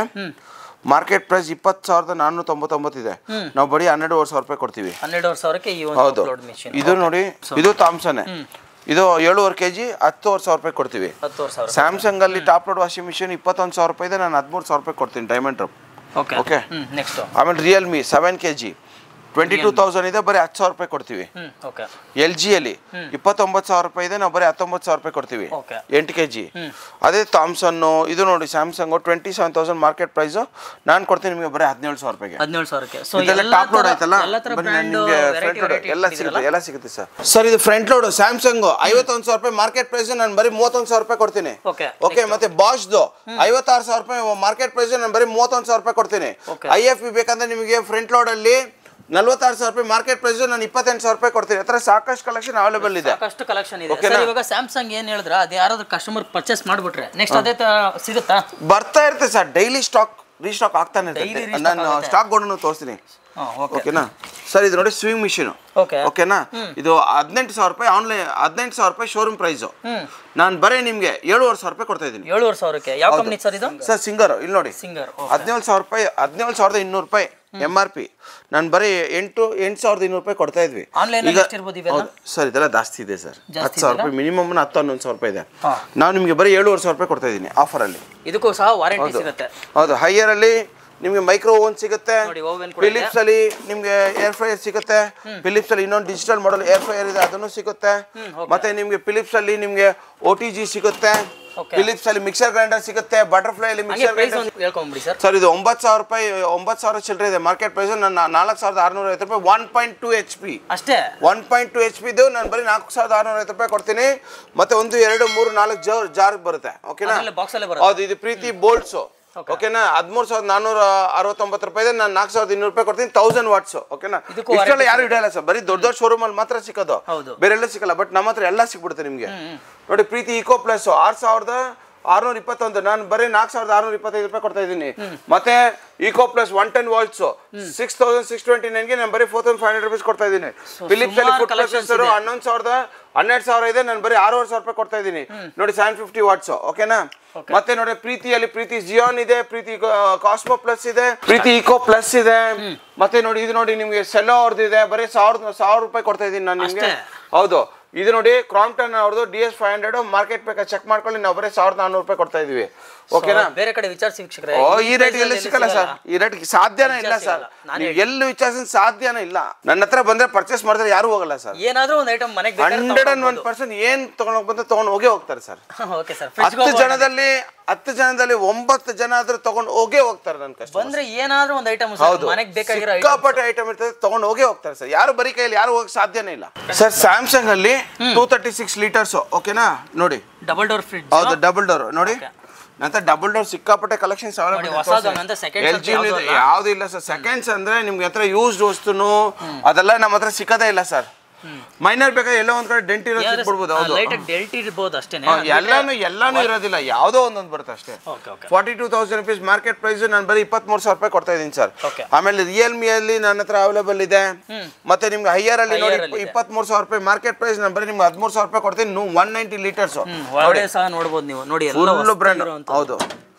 Speaker 1: ಮಾರ್ಕೆಟ್ ಪ್ರೈಸ್ 20,499 ಇದೆ. ನಾವು ಬರೀ 12,500 ರೂಪಾಯಿ ಕೊಡ್ತೀವಿ.
Speaker 2: 12,500ಕ್ಕೆ ಈ ಒಂದು ಲೋಡ್ ಮಿಷನ್.
Speaker 1: ಇದು ನೋಡಿ, ಇದು ಥಾಮ್ಸನ್ನೇ. ಇದು 7.5 kg 10,500 ರೂಪಾಯಿ ಕೊಡ್ತೀವಿ.
Speaker 2: 10,000.
Speaker 1: ಸ್ಯಾಮ್ಸಂಗ್ ಅಲ್ಲಿ ಟಾಪ್ ಲೋಡ್ ವಾಷಿಂಗ್ ಮಿಷಿನ್ 21,000 ರೂಪಾಯಿ ಇದೆ. ನಾನು 13,000 ರೂಪಾಯಿ ಕೊಡ್ತೀನಿ ಡೈಮಂಡ್ ರಬ್. ಓಕೆ,
Speaker 2: ನೆಕ್ಸ್ಟ್
Speaker 1: ಆಮೇಲೆ ರಿಯಲ್ಮಿ 7 kg 22,000 ಇದೆ. ಬರೀ 10,000 ರೂಪಾಯಿ ಕೊಡ್ತೀವಿ. LG ಅಲ್ಲಿ 29,000 ರೂಪಾಯಿ ಇದೆ. ನಾವು ಬರೀ 19,000 ರೂಪಾಯಿ ಕೊಡ್ತೀವಿ 8 kg. ಅದೇ ಥಾಮ್ಸನ್ನು ಇದು ನೋಡಿ ಸ್ಯಾಮ್ಸಂಗು 27,000 ಮಾರ್ಕೆಟ್ ಪ್ರೈಸು. ನಾನು ಕೊಡ್ತೀನಿ ನಿಮಗೆ ಬರೀ 17,000 ರೂಪಾಯಿಗೆ.
Speaker 2: 17,000ಕ್ಕೆ
Speaker 1: ಇದೆಲ್ಲ ಟಾಪ್ ಲೋಡ್ ಆಯ್ತಲ್ಲ, ಎಲ್ಲ ಸಿಗುತ್ತೆ ಸರ್. ಸರ್ ಇದು ಫ್ರಂಟ್ ಲೋಡ್ ಸ್ಯಾಮ್ಸಂಗ್ 51,000 ರೂಪಾಯಿ ಮಾರ್ಕೆಟ್ ಪ್ರೈಸ್. ನಾನು ಬರೀ 31,000 ರೂಪಾಯಿ ಕೊಡ್ತೀನಿ. ಓಕೆ, ಮತ್ತೆ ಬಾಶ್ದು 56,000 ರೂಪಾಯಿ ಮಾರ್ಕೆಟ್ ಪ್ರೈಸ್. ನಾನು ಬರೀ 31,000 ರೂಪಾಯಿ ಕೊಡ್ತೀನಿ. IFB ಬೇಕಂದ್ರೆ ನಿಮಗೆ ಫ್ರಂಟ್ ಲೋಡ್ ಅಲ್ಲಿ 46,000 ರೂಪಾಯಿ ಮಾರ್ಕೆಟ್ ಪ್ರೈಸ್. ನಾನು 28,000 ರೂಪಾಯಿ ಕೊಡ್ತೀನಿ. ಆ ಥರ ಸಾಕಷ್ಟು ಕಲೆಕ್ಷನ್ ಅವೈಲೇಬಲ್ ಇದೆ.
Speaker 2: ಸಾಕಷ್ಟು ಕಲೆಕ್ಷನ್ ಇದೆ ಸರ್. ಇವಾಗ ಸ್ಯಾಮ್ಸಂಗ್ ಏನು ಹೇಳಿದ್ರೆ ಅದು ಯಾರಾದ್ರೂ ಕಸ್ಟಮರ್ ಪರ್ಚೇಸ್ ಮಾಡಿಬಿಟ್ರೆ ನೆಕ್ಸ್ಟ್ ಅದೇ ಸಿಗುತ್ತಾ?
Speaker 1: ಬರ್ತಾ ಇರುತ್ತೆ ಸರ್. ಡೈಲಿ ಸ್ಟಾಕ್ ರೀಸ್ಟಾಕ್ ಆಗ್ತಾನೆ ಇರುತ್ತೆ. ನಾನು ಸ್ಟಾಕ್ ಗೋಡನ್ನು ತೋರಿಸ್ತೀನಿ. ಓಕೆನಾ? ಸರ್ ಇದು ನೋಡಿ ಸ್ವಿಂಗ್ ಮಿಷಿನ್
Speaker 2: ಓಕೆ
Speaker 1: ಓಕೆನಾ ಇದು 18,000 ರೂಪಾಯಿ ಆನ್ಲೈನ್ 18,000 ರೂಪಾಯಿ ಶೋರೂಮ್ ಪ್ರೈಸು ನಾನು ಬರೀ ನಿಮಗೆ 7,500 ರೂಪಾಯಿ ಕೊಡ್ತಾ ಇದ್ದೀನಿ
Speaker 2: 7,500ಕ್ಕೆ ಯಾವ ಕಂಪ್ನಿ ಸರ್ ಇದು
Speaker 1: ಸರ್ ಸಿಂಗರ್ ಇಲ್ಲಿ ನೋಡಿ
Speaker 2: ಸಿಂಗರ್
Speaker 1: 17,000 ರೂಪಾಯಿ 17,200 ರೂಪಾಯಿ MRP ನಾನು ಬರೀ 8,200 ರೂಪಾಯಿ ಕೊಡ್ತಾ ಇದ್ವಿ ಸರ್ ಇದೆಲ್ಲ ಜಾಸ್ತಿ ಇದೆ ಸರ್ 10,000 ರೂಪಾಯಿ ಮಿನಿಮಮ್ 10,000-11,000 ರೂಪಾಯಿ ಇದೆ ನಾವು ನಿಮಗೆ ಬರೀ 7,500 ರೂಪಾಯಿ ಕೊಡ್ತಾ ಇದ್ದೀನಿ ಆಫರಲ್ಲಿ
Speaker 2: ಇದಕ್ಕೂ ಸಹ ವಾರಂಟಿ ಸಿಗುತ್ತೆ
Speaker 1: ಹೌದು ಹೈಯರ್ ಅಲ್ಲಿ ನಿಮಗೆ ಮೈಕ್ರೋ ಓವನ್ ಸಿಗುತ್ತೆ ಫಿಲಿಪ್ಸ್ ಅಲ್ಲಿ ನಿಮಗೆ ಏರ್ ಫ್ರೈಯರ್ ಸಿಗುತ್ತೆ ಫಿಲಿಪ್ಸ್ ಅಲ್ಲಿ ಇನ್ನೊಂದು ಡಿಜಿಟಲ್ ಮಾಡಲ್ ಏರ್ ಫ್ರೈಯರ್ ಇದೆ ಅದನ್ನು ಸಿಗುತ್ತೆ ಮತ್ತೆ ನಿಮಗೆ ಫಿಲಿಪ್ಸ್ ಅಲ್ಲಿ ನಿಮಗೆ OTG ಸಿಗುತ್ತೆ ಫಿಲಿಪ್ಸ್ ಅಲ್ಲಿ ಮಿಕ್ಸರ್ ಗ್ರೈಂಡರ್ ಸಿಗುತ್ತೆ ಬಟರ್ಫ್ಲೈ ಅಲ್ಲಿ ಮಿಕ್ಸರ್ ಗ್ರೈಂಡರ್ ಸರ್ ಇದು 9,000 ರೂಪಾಯಿ 9,000 ಚಿಲ್ಲರೆ ಇದೆ ಮಾರ್ಕೆಟ್ ಪ್ರೈಸ್ ನನ್ನ 4,650 ರೂಪಾಯಿ 1.2 HP
Speaker 2: ಅಷ್ಟೇ
Speaker 1: 1.2 HP ಇದು ನಾನು ಬರೀ 4,650 ರೂಪಾಯಿ ಕೊಡ್ತೀನಿ ಮತ್ತೆ 1 2 3 4 ಜಾರ್ ಬರುತ್ತೆ ಓಕೆನಾ ಹೌದು ಇದು ಪ್ರೀತಿ ಬೋಲ್ಟ್ಸ್ ಓಕೆನಾ 13,469 ರೂಪಾಯಿ ಇದೆ ನಾನು 4,200 ರೂಪಾಯಿ ಕೊಡ್ತೀನಿ 1000 ವಾಟ್ಸ್ ಓಕೆನಾ ಇಷ್ಟೆಲ್ಲ ಯಾರು ಇಡಲ್ಲ ಸರ್ ಬರೀ ದೊಡ್ಡ ದೊಡ್ಡ ಶೋರೂಮ್ ಅಲ್ಲಿ ಮಾತ್ರ ಸಿಕ್ಕೋದು ಬೇರೆ ಎಲ್ಲ ಸಿಕ್ಕಲ್ಲ ಬಟ್ ನಮ್ಮ ಹತ್ರ ಎಲ್ಲ ಸಿಕ್ಬಿಡುತ್ತೆ ನಿಮಗೆ ನೋಡಿ ಪ್ರೀತಿ ಇಕೋ ಪ್ಲಸ್ 6,621 ನಾನು ಬರೀ 4,625 ರೂಪಾಯಿ ಕೊಡ್ತಾ ಇದ್ದೀನಿ ಮತ್ತೆ ಇಕೋ ಪ್ಲಸ್ 110 ವಾಟ್ಸ್ 6,629ಗೆ ನಾನು ಬರೀ 4,500 ರೂಪೀಸ್ ಕೊಡ್ತಾ ಇದ್ದೀನಿ ಫಿಲಿಪ್ಸ್ ಅಲ್ಲಿ ಫುಡ್ ಪ್ರೊಸೆಸರ್ 12,000 ಇದೆ ನಾನು ಬರೀ 6,500 ರೂಪಾಯಿ ಕೊಡ್ತಾ ಇದ್ದೀನಿ ನೋಡಿ 750 ವಾಟ್ಸ್ ಓಕೆನಾ ಮತ್ತೆ ನೋಡಿ ಪ್ರೀತಿಯಲ್ಲಿ ಪ್ರೀತಿ ಜಿಯಾನ್ ಇದೆ ಪ್ರೀತಿ ಕಾಸ್ಮೋ ಪ್ಲಸ್ ಇದೆ ಪ್ರೀತಿ ಇಕೋ ಪ್ಲಸ್ ಇದೆ ಮತ್ತೆ ನೋಡಿ ಇದು ನೋಡಿ ನಿಮ್ಗೆ ಸೆಲ್ಲೋ ಅವ್ರದ್ದು ಇದೆ ಬರೀ 1,000 ರೂಪಾಯಿ ಕೊಡ್ತಾ ಇದ್ದೀನಿ ನಾನು ನಿಮ್ಗೆ ಹೌದು ಇದು ನೋಡಿ ಕ್ರಾಂಪ್ಟನ್ ಅವ್ರದ್ದು DS 500 ಮಾರ್ಕೆಟ್ ಬೇಕಾದ್ರೆ ಚೆಕ್ ಮಾಡ್ಕೊಳ್ಳಿ ನಾವು ಬರೀ 1,400 ರೂಪಾಯಿ ಕೊಡ್ತಾ ಇದೀವಿ ಓಕೆನಾ
Speaker 2: ಬೇರೆ ಕಡೆ ವಿಚಾರಿಸಿ ವೀಕ್ಷಕರೇ
Speaker 1: ಈ ರೇಟ್ ಎಲ್ಲ ಸಿಕ್ಕಲ್ಲ ಸರ್ ಈ ರೇಟ್ ಸಾಧ್ಯನೇ ಇಲ್ಲ ಸರ್ ನೀವು ಎಲ್ಲಿ ವಿಚಾರಿಸಿದ ಸಾಧ್ಯನೇ ಇಲ್ಲ ನನ್ನ ಹತ್ರ ಬಂದ್ರೆ ಪರ್ಚೇಸ್ ಮಾಡಿದ್ರೆ ಯಾರು ಹೋಗಲ್ಲ ಸರ್
Speaker 2: ಏನಾದ್ರೂ ಒಂದು ಐಟಮ್ ಮನೆಗೆ
Speaker 1: 101% ಏನ್ ತಗೊಂಡೋಗಿ ಬಂದ್ರೆ ತಗೊಂಡು ಹೋಗ್ತಾರೆ ಸರ್ 10 ಜನದಲ್ಲಿ 9 ಜನ ಆದ್ರೂ ತಗೊಂಡು ಹೋಗ್ತಾರೆ ನನ್ನ ಕಷ್ಟ
Speaker 2: ಬಂದ್ರೆ ಏನಾದ್ರೂ ಒಂದು ಐಟಮ್ ಮನೆಗೆ ಬೇಕಾಗಿರೋ
Speaker 1: ಸಿಕ್ಕಾಪಟ್ಟೆ ಐಟಮ್ ಇರ್ತದೆ ತಗೊಂಡು ಹೋಗ್ತಾರೆ ಸರ್ ಯಾರು ಬರೀ ಕೈಯಲ್ಲಿ ಯಾರು ಹೋಗಕ್ಕೆ ಸಾಧ್ಯನೇ ಇಲ್ಲ ಸರ್ ಸ್ಯಾಮ್ಸಂಗ್ ಅಲ್ಲಿ 236 ಲೀಟರ್ಸ್ ಓಕೆನಾ ನೋಡಿ
Speaker 2: ಡಬಲ್ ಡೋರ್ ಫ್ರಿಡ್ಜ್
Speaker 1: ಹೌದು ಡಬಲ್ ಡೋರ್ ನೋಡಿ ನಂತರ ಡಬಲ್ ಡೋರ್ ಸಿಕ್ಕಾಪಟ್ಟೆ ಕಲೆಕ್ಷನ್ಸ್ LG ಯಾವ್ದು ಇಲ್ಲ ಸರ್ ಸೆಕೆಂಡ್ಸ್ ಅಂದ್ರೆ ನಿಮ್ಗೆ ಹತ್ರ ಯೂಸ್ಡ್ ವಸ್ತುನು ಅದೆಲ್ಲ ನಮ್ಮ ಹತ್ರ ಸಿಕ್ಕದೇ ಇಲ್ಲ ಸರ್ ಮೈನರ್ ಬೇಕಾದ್ರೆ ಎಲ್ಲೋ ಒಂದ್ ಕಡೆ ಡೆಂಟ್ ಇರೋದು ಸಿಕ್ಬಿಡ್ಬೋದು ಹೌದು
Speaker 2: ಡೆಂಟ್ ಇರಬಹುದು ಅಷ್ಟೇನೆ
Speaker 1: ಎಲ್ಲಾನು ಇರೋದಿಲ್ಲ ಯಾವ್ದೋ ಒಂದೊಂದು ಬರುತ್ತೆ ಅಷ್ಟೇ 42,000 ರೂಪೀಸ್ ಮಾರ್ಕೆಟ್ ಪ್ರೈಸ್ ನಾನು ಬರೀ 23,000 ರೂಪಾಯಿ ಕೊಡ್ತಾ ಇದೀನಿ ಸರ್ ಆಮೇಲೆ ರಿಯಲ್ಮಿ ಅಲ್ಲಿ ನನ್ನ ಹತ್ರ ಅವೈಲೇಬಲ್ ಇದೆ ಮತ್ತೆ ನಿಮ್ಗೆ ಹೈಯರ್ ಅಲ್ಲಿ ನೋಡಿ 23,000 ರೂಪಾಯಿ ಮಾರ್ಕೆಟ್ ಪ್ರೈಸ್ ನಾನು ಬರೀ ನಿಮ್ಗೆ 13,000 ರೂಪಾಯಿ ಕೊಡ್ತೀನಿ 190 ಲೀಟರ್ಸ್
Speaker 2: ನೋಡಬಹುದು ನೀವು ನೋಡಿ
Speaker 1: ಫುಲ್ ಬ್ರ್ಯಾಂಡ್ ಹೌದು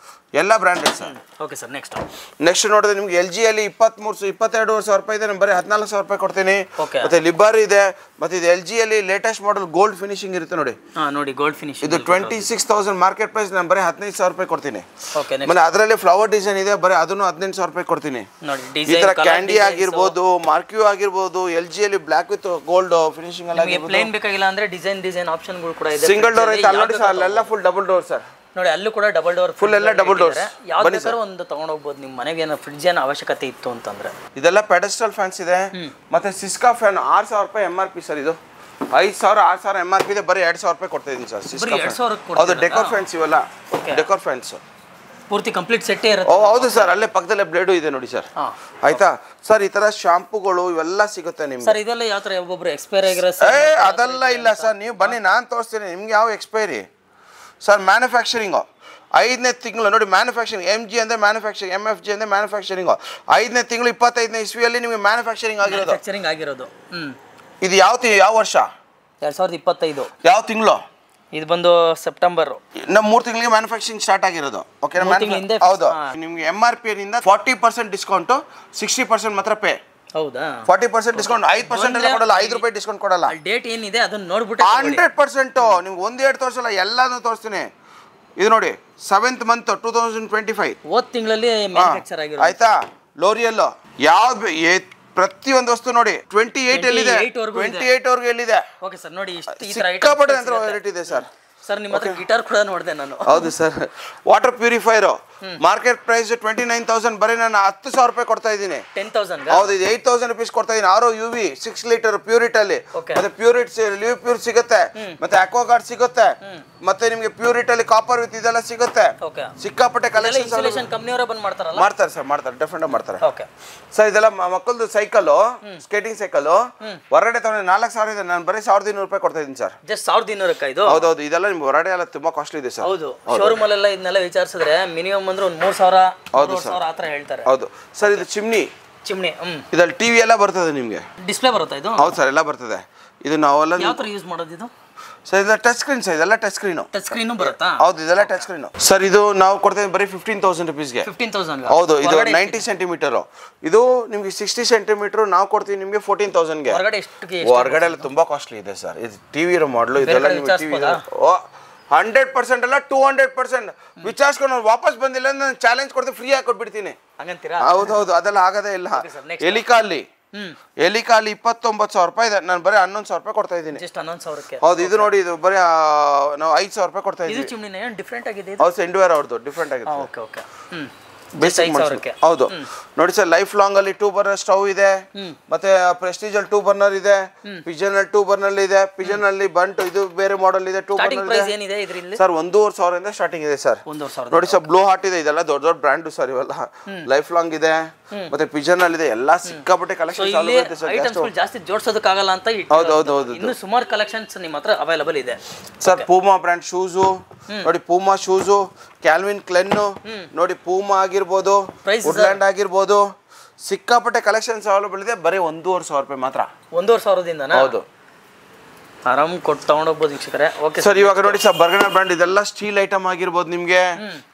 Speaker 1: ಎಲ್ಲ branded sir
Speaker 2: okay sir
Speaker 1: next ನೋಡಿದ್ರೆ ನಿಮ್ಗೆ LG ಅಲ್ಲಿ 22,000 ರೂಪಾಯಿ ಇದೆ ನಾನು ಬರೀ 14,000 ರೂಪಾಯಿ ಕೊಡ್ತೀನಿ ಮತ್ತೆ ಲಿಬಾರ್ ಇದೆ ಮತ್ತೆ ಇದು LG ಅಲ್ಲಿ ಲೇಟೆಸ್ಟ್ ಮಾಡೆಲ್ ಗೋಲ್ಡ್ ಫಿನಿಶಿಂಗ್ ಇರುತ್ತೆ
Speaker 2: ನೋಡಿ ಗೋಲ್ಡ್ ಫಿನಿಶಿಂಗ್
Speaker 1: ಇದು 26,000 ಮಾರ್ಕೆಟ್ ಪ್ರೈಸ್ ನಾನು ಬರೀ 15,000 ರೂಪಾಯಿ ಕೊಡ್ತೀನಿ ಮತ್ತೆ ಅದರಲ್ಲಿ ಫ್ಲವರ್ ಡಿಸೈನ್ ಇದೆ ಬರೀ ಅದನ್ನು 18,000 ರೂಪಾಯಿ ಕೊಡ್ತೀನಿ ಈ ತರ ಕ್ಯಾಂಡಿ ಆಗಿರ್ಬೋದು ಮಾರ್ಕ್ಯೂ ಆಗಿರ್ಬೋದು LG ಅಲ್ಲಿ ಬ್ಲಾಕ್ ವಿತ್ ಗೋಲ್ಡ್ ಫಿನಿಶಿಂಗ್ ಅಲ್ಲಿ
Speaker 2: ಪ್ಲೇನ್ ಬೇಕಾಗಿಲ್ಲ ಅಂದ್ರೆ ಡಿಸೈನ್ ಆಪ್ಷನ್ಗಳು ಕೂಡ ಇದೆ
Speaker 1: ಸಿಂಗಲ್ ಡೋರ್ ಐತೆ ಅಲ್ಲಿ ಸರ್ ಅಲ್ಲೆಲ್ಲ ಫುಲ್ ಡಬಲ್ ಡೋರ್ ಸರ್
Speaker 2: ನೋಡಿ ಅಲ್ಲೂ ಕೂಡ ಡಬಲ್ ಡೋರ್
Speaker 1: ಫುಲ್ ಎಲ್ಲ ಡಬಲ್ ಡೋರ್ಸ್
Speaker 2: ಯಾವ್ದಾದ್ರು ಒಂದು ತಗೊಂಡು ಹೋಗ್ಬೋದು ನಿಮ್ಮ ಮನೆಗೆ ಏನೋ ಫ್ರಿಡ್ಜ್ ಏನೋ ಅವಶ್ಯಕತೆ ಇತ್ತು ಅಂತಂದ್ರೆ
Speaker 1: ಇದೆಲ್ಲ ಪೆಡೆಸ್ಟಲ್ ಫ್ಯಾನ್ಸ್ ಇದೆ ಮತ್ತೆ ಸಿಸ್ಕಾ ಫ್ಯಾನ್ 6,000 ರೂಪಾಯಿ MRP ಸರ್ ಇದು 5,000 6,000 MRP ಇದೆ ಬರೀ 2,000 ರೂಪಾಯಿ ಕೊಡ್ತಾ ಇದೀನಿ ಸರ್ ಸಿಸ್ಕಾ ಹೌದು ಡೆಕೋರ್ ಫ್ಯಾನ್ಸ್ ಇವೆಲ್ಲ ಡೆಕೋರ್ ಫ್ಯಾನ್ಸ್
Speaker 2: ಪೂರ್ತಿ ಕಂಪ್ಲೀಟ್ ಸೆಟ್ ಇರುತ್ತೆ
Speaker 1: ಹೌದು ಸರ್ ಅಲ್ಲೇ ಪಕ್ಕದಲ್ಲೇ ಬ್ಲೇಡು ಇದೆ ನೋಡಿ ಸರ್ ಆಯ್ತಾ ಸರ್ ಈ ತರ ಶಾಂಪೂಗಳು ಇವೆಲ್ಲ ಸಿಗುತ್ತೆ ನಿಮ್ಗೆ
Speaker 2: ಸರ್ ಇದೆಲ್ಲ ಯಾವ ತರ ಒಬ್ಬೊಬ್ರು ಎಕ್ಸ್ಪೈರ್ ಆಗಿರೋ
Speaker 1: ಅದೆಲ್ಲ ಇಲ್ಲ ಸರ್ ನೀವು ಬನ್ನಿ ನಾನು ತೋರಿಸ್ತೀನಿ ನಿಮ್ಗೆ ಯಾವ ಎಕ್ಸ್ಪೈರಿ ಸರ್ ಮ್ಯಾನುಫ್ಯಾಕ್ಚರಿಂಗು 5ನೇ ತಿಂಗಳು ನೋಡಿ ಮ್ಯಾನುಫ್ಯಾಕ್ಚರಿಂಗ್ MG ಅಂದರೆ ಮ್ಯಾನುಫ್ಯಾಕ್ಚರಿಂಗ್ MFG ಅಂದರೆ ಮ್ಯಾನುಫ್ಯಾಕ್ಚರಿಂಗು 5ನೇ ತಿಂಗಳು 25ನೇ ಇಸ್ವಿಯಲ್ಲಿ ನಿಮಗೆ ಮ್ಯಾನುಫ್ಯಾಕ್ಚರಿಂಗ್
Speaker 2: ಆಗಿರೋದು
Speaker 1: ಇದು ಯಾವ ವರ್ಷ
Speaker 2: 2025
Speaker 1: ಯಾವ ತಿಂಗಳು
Speaker 2: ಇದು ಬಂದು ಸೆಪ್ಟೆಂಬರ್
Speaker 1: ನಮ್ಮ 3 ತಿಂಗಳಿಗೆ ಮ್ಯಾನುಫ್ಯಾಕ್ಚರಿಂಗ್ ಸ್ಟಾರ್ಟ್ ಆಗಿರೋದು ಓಕೆ ಹೌದು ನಿಮಗೆ MRP ನಿಂದ 40% ಡಿಸ್ಕೌಂಟು 60% ಮಾತ್ರ ಪೇ
Speaker 2: ಹೌದಾ
Speaker 1: 40% ಡಿಸ್ಕೌಂಟ್ 5% ಎಲ್ಲ ಕೊಡಲ್ಲ 5 ರೂಪಾಯಿ ಡಿಸ್ಕೌಂಟ್ ಕೊಡಲ್ಲ
Speaker 2: ಡೇಟ್ ಏನಿದೆ ಅದನ್ನ ನೋಡ್ಬಿಟ್ಟು
Speaker 1: 100% ನಿಮ್ಗೆ ಒಂದೆರಡು ತೋರಿಸಲ್ಲ ಎಲ್ಲಾನು ತೋರಿಸ್ತೀನಿ ಇದು ನೋಡಿ 7th month 2025
Speaker 2: ಹೋದ ತಿಂಗಳಲ್ಲಿ ಮ್ಯಾನುಫ್ಯಾಕ್ಚರ್ ಆಗಿರೋದು
Speaker 1: ಆಯ್ತಾ ಲೋರಿಯಲ್ ಯಾವ್ದು ಪ್ರತಿಯೊಂದು ವಸ್ತು ನೋಡಿ 28 ಎಲ್ಲಿದೆ 28 ವರೆಗೂ ಎಲ್ಲಿದೆ
Speaker 2: ಓಕೆ ಸರ್ ನೋಡಿ ಇಷ್ಟು ಈ
Speaker 1: ತರ ಐಟಮ್ ರೇಟ್ ಇದೆ ಸರ್
Speaker 2: ಸರ್ ನಿಮ್ಮ ಹತ್ರ ಗಿಟಾರ್ ಕೂಡ ನೋಡಿದೆ ನಾನು
Speaker 1: ಹೌದು sir water purifier market price 29,000 ಬರೀ ನಾನು 10,000 ರೂಪಾಯಿ ಕೊಡ್ತಾ ಇದ್ದೀನಿ
Speaker 2: 10,000
Speaker 1: ಹೌದು ಇದು 8,000 ರೂಪೀಸ್ ಕೊಡ್ತಾ ಇದ್ದೀನಿ RO UV 6 ಲೀಟರ್ ಪ್ಯೂರಿಟ್ ಅಲ್ಲಿ ಮತ್ತೆ ಪ್ಯೂರಿಟ್ ಲಿವ್ ಪ್ಯೂರ್ ಸಿಗುತ್ತೆ ಮತ್ತೆ ಅಕ್ವಾಗಾರ್ಡ್ ಸಿಗುತ್ತೆ ಮತ್ತೆ ನಿಮಗೆ ಪ್ಯೂರಿಟ್ ಅಲ್ಲಿ ಕಾಪರ್ ವಿತ್ ಇದೆಲ್ಲ ಸಿಗುತ್ತೆ ಸಿಕ್ಕಾಪಟ್ಟೆ ಕಲೆಕ್ಷನ್
Speaker 2: ಕಂಪನಿಯವರೇ ಬಂದು ಮಾಡ್ತಾರಲ್ಲ
Speaker 1: ಮಾಡ್ತಾರೆ ಸರ್ ಮಾಡ್ತಾರೆ ಡೆಫಿನೆಟ್ ಮಾಡ್ತಾರೆ ಸರ್ ಇದೆಲ್ಲ ಮಕ್ಕಳದು ಸೈಕಲ್ ಸ್ಕೇಟಿಂಗ್ ಸೈಕಲ್ ಹೊರಗಡೆ ತಗೊಂಡು 4,000 ಇದೆ ನಾನು ಬರೀ 1,200 ರೂಪಾಯಿ ಕೊಡ್ತಾ ಇದ್ದೀನಿ ಸರ್
Speaker 2: ಜಸ್ಟ್ 1,200 ಇದು
Speaker 1: ಹೌದೌದು ಇದೆಲ್ಲ ನಿಮ್ಗೆ ಹೊರಗಡೆ ಎಲ್ಲ ತುಂಬಾ ಕಾಸ್ಟ್ಲಿ ಇದೆ ಸರ್
Speaker 2: ಹೌದು ಶೋರೂಮ್ ಅಲ್ಲೆಲ್ಲ ಇದನ್ನೆಲ್ಲ ವಿಚಾರಿಸಿದ್ರೆ ಮಿನಿಮಮ್ ಅಂದ್ರೆ ಒಂದು 3,000 4,000 ಆ ತರ ಹೇಳ್ತಾರೆ
Speaker 1: ಹೌದು ಸರ್ ಇದು ಚಿಮ್ನಿ
Speaker 2: ಚಿಮ್ನಿ
Speaker 1: ಇದ್ರಲ್ಲಿ ಟಿವಿ ಎಲ್ಲ ಬರ್ತದೆ ನಿಮಗೆ.
Speaker 2: ಡಿಸ್ಪ್ಲೇ ಬರುತ್ತಾ ಇದು?
Speaker 1: ಹೌದು ಸರ್, ಎಲ್ಲ ಬರ್ತದೆ. ಇದು ನಾವೆಲ್ಲ
Speaker 2: ಯಾವ ಥರ ಯೂಸ್ ಮಾಡೋದು ಇದು?
Speaker 1: ಸರ್ ಇದೆಲ್ಲ ಟಚ್ ಸ್ಕ್ರೀನ್ ಸರ್, ಇದೆಲ್ಲ ಟಚ್ ಸ್ಕ್ರೀನು.
Speaker 2: ಟಚ್ ಸ್ಕ್ರೀನು ಬರುತ್ತಾ?
Speaker 1: ಹೌದು, ಇದೆಲ್ಲ ಟಚ್ ಸ್ಕ್ರೀನು ಸರ್. ಇದು ನಾವು ಕೊಡ್ತೇವೆ ಬರೀ 15,000 ರುಪೀಸ್ಗೆ.
Speaker 2: 15,000?
Speaker 1: ಹೌದು, ಇದು 90 ಸೆಂಟಿಮೀಟರ್. ಇದು ನಿಮಗೆ 60 ಸೆಂಟಿಮೀಟರ್ ನಾವು ಕೊಡ್ತೀವಿ ನಿಮಗೆ 14,000ಗೆ. ಹೊರಗಡೆ ಎಲ್ಲ ತುಂಬಾ ಕಾಸ್ಟ್ಲಿ ಇದೆ ಸರ್. ಇದು ಟಿವಿ ಇರೋ ಮಾಡಲು ಇದೆಲ್ಲ ನಿಮಗೆ ಟಿವಿ 100% ಅಲ್ಲ 200% ವಿಚಾರಿಸ್ಕೊಂಡು ವಾಪಸ್ ಬಂದಿಲ್ಲ ನಾನು ಚಾಲೆಂಜ್ ಕೊಡ್ತೀನಿ, ಫ್ರೀ ಆಗಿ ಕೊಟ್ಬಿಡ್ತೀನಿ. ಹೌದೌದು, ಅದೆಲ್ಲ ಆಗದೇ ಇಲ್ಲ. ಎಲಿಕಾಲಿ 29,000 ರೂಪಾಯಿ ಇದೆ. ನಾನು ಬರೀ 11,000 ರೂಪಾಯಿ ಕೊಡ್ತಾ ಇದ್ದೀನಿ. ಹೌದು, ಇದು ನೋಡಿ, ಇದು ಬರೀ ನಾವು 5,000 ರೂಪಾಯಿ ಕೊಡ್ತಾ ಇದ್ದೀವಿ. ಹೌದು, ಎಂಡ್ವೇರ್ ಅವ್ರದ್ದು ಡಿಫ್ರೆಂಟ್ ಆಗಿದೆ. ಹೌದು ನೋಡಿ ಸರ್, ಲೈಫ್ ಲಾಂಗ್ ಅಲ್ಲಿ 2 ಬರ್ನರ್ ಸ್ಟವ್ ಇದೆ, ಮತ್ತೆ ಪ್ರೆಸ್ಟೀಜ್ ಅಲ್ಲಿ 2 ಬರ್ನರ್ ಇದೆ, ಪಿಜನ್ ಅಲ್ಲಿ 2 ಬರ್ನರ್ ಇದೆ, ಪಿಜನ್ ಅಲ್ಲಿ ಬಂಟ್ ಇದು ಬೇರೆ ಮಾಡೆಲ್ ಇದೆ, 2 ಬರ್ನರ್ ಇದೆ ಸರ್. 1,500,000 ಇಂದ ಸ್ಟಾರ್ಟಿಂಗ್ ಇದೆ ಸರ್. ನೋಡಿ ಸರ್, ಬ್ಲೋ ಹಾಟ್ ಇದೆ, ಇದೆಲ್ಲ ದೊಡ್ಡ ದೊಡ್ಡ ಬ್ರ್ಯಾಂಡ್ ಸರ್ ಇವೆಲ್ಲ. ಲೈಫ್ ಲಾಂಗ್ ಇದೆ, ಮತ್ತೆ ಪಿಜನ್ ಅಲ್ಲಿ ಇದೆ, ಎಲ್ಲಾ ಸಿಕ್ಕಾಪಟ್ಟೆ ಕಲೆಕ್ಷನ್
Speaker 2: ಜಾಸ್ತಿ ಜೋಡಿಸೋದಕ್ಕಾಗಲ್ಲ ಅಂತ. ಹೌದೌದು, ಇನ್ನು ಸುಮಾರು ಕಲೆಕ್ಷನ್ಸ್ ನಿಮ್ಮ ಹತ್ರ ಅವೈಲಬಲ್ ಇದೆ
Speaker 1: ಸರ್. ಪೂಮಾ ಬ್ರ್ಯಾಂಡ್ ಶೂಸು ನೋಡಿ, ಪೂಮಾ ಶೂಸು, ಕ್ಯಾಲ್ವಿನ್ ಕ್ಲೆನ್ ನೋಡಿ, ಪೂಮಾ ಆಗಿರ್ಬೋದು, ವುಡ್ಲ್ಯಾಂಡ್ ಆಗಿರ್ಬೋದು, ಸಿಕ್ಕಾಪಟ್ಟೆ ಕಲೆಕ್ಷನ್ಸ್ ಅವೈಲಬಲ್ ಇದೆ. ಬರೀ 1,500 ರೂಪಾಯಿ ಮಾತ್ರ.
Speaker 2: 1,500ದಿಂದ? ಹೌದು, ಆರಾಮ್ ಕೊಟ್ಟು ತಗೊಂಡೋಗ್ಬೋದು ವೀಕ್ಷಕರೇ. ಓಕೆ
Speaker 1: ಸರ್, ಇವಾಗ ನೋಡಿ ಸರ್, ಬರ್ಗನರ್ ಬ್ರ್ಯಾಂಡ್ ಇದೆಲ್ಲ ಸ್ಟೀಲ್ ಐಟಮ್ ಆಗಿರ್ಬೋದು, ನಿಮ್ಗೆ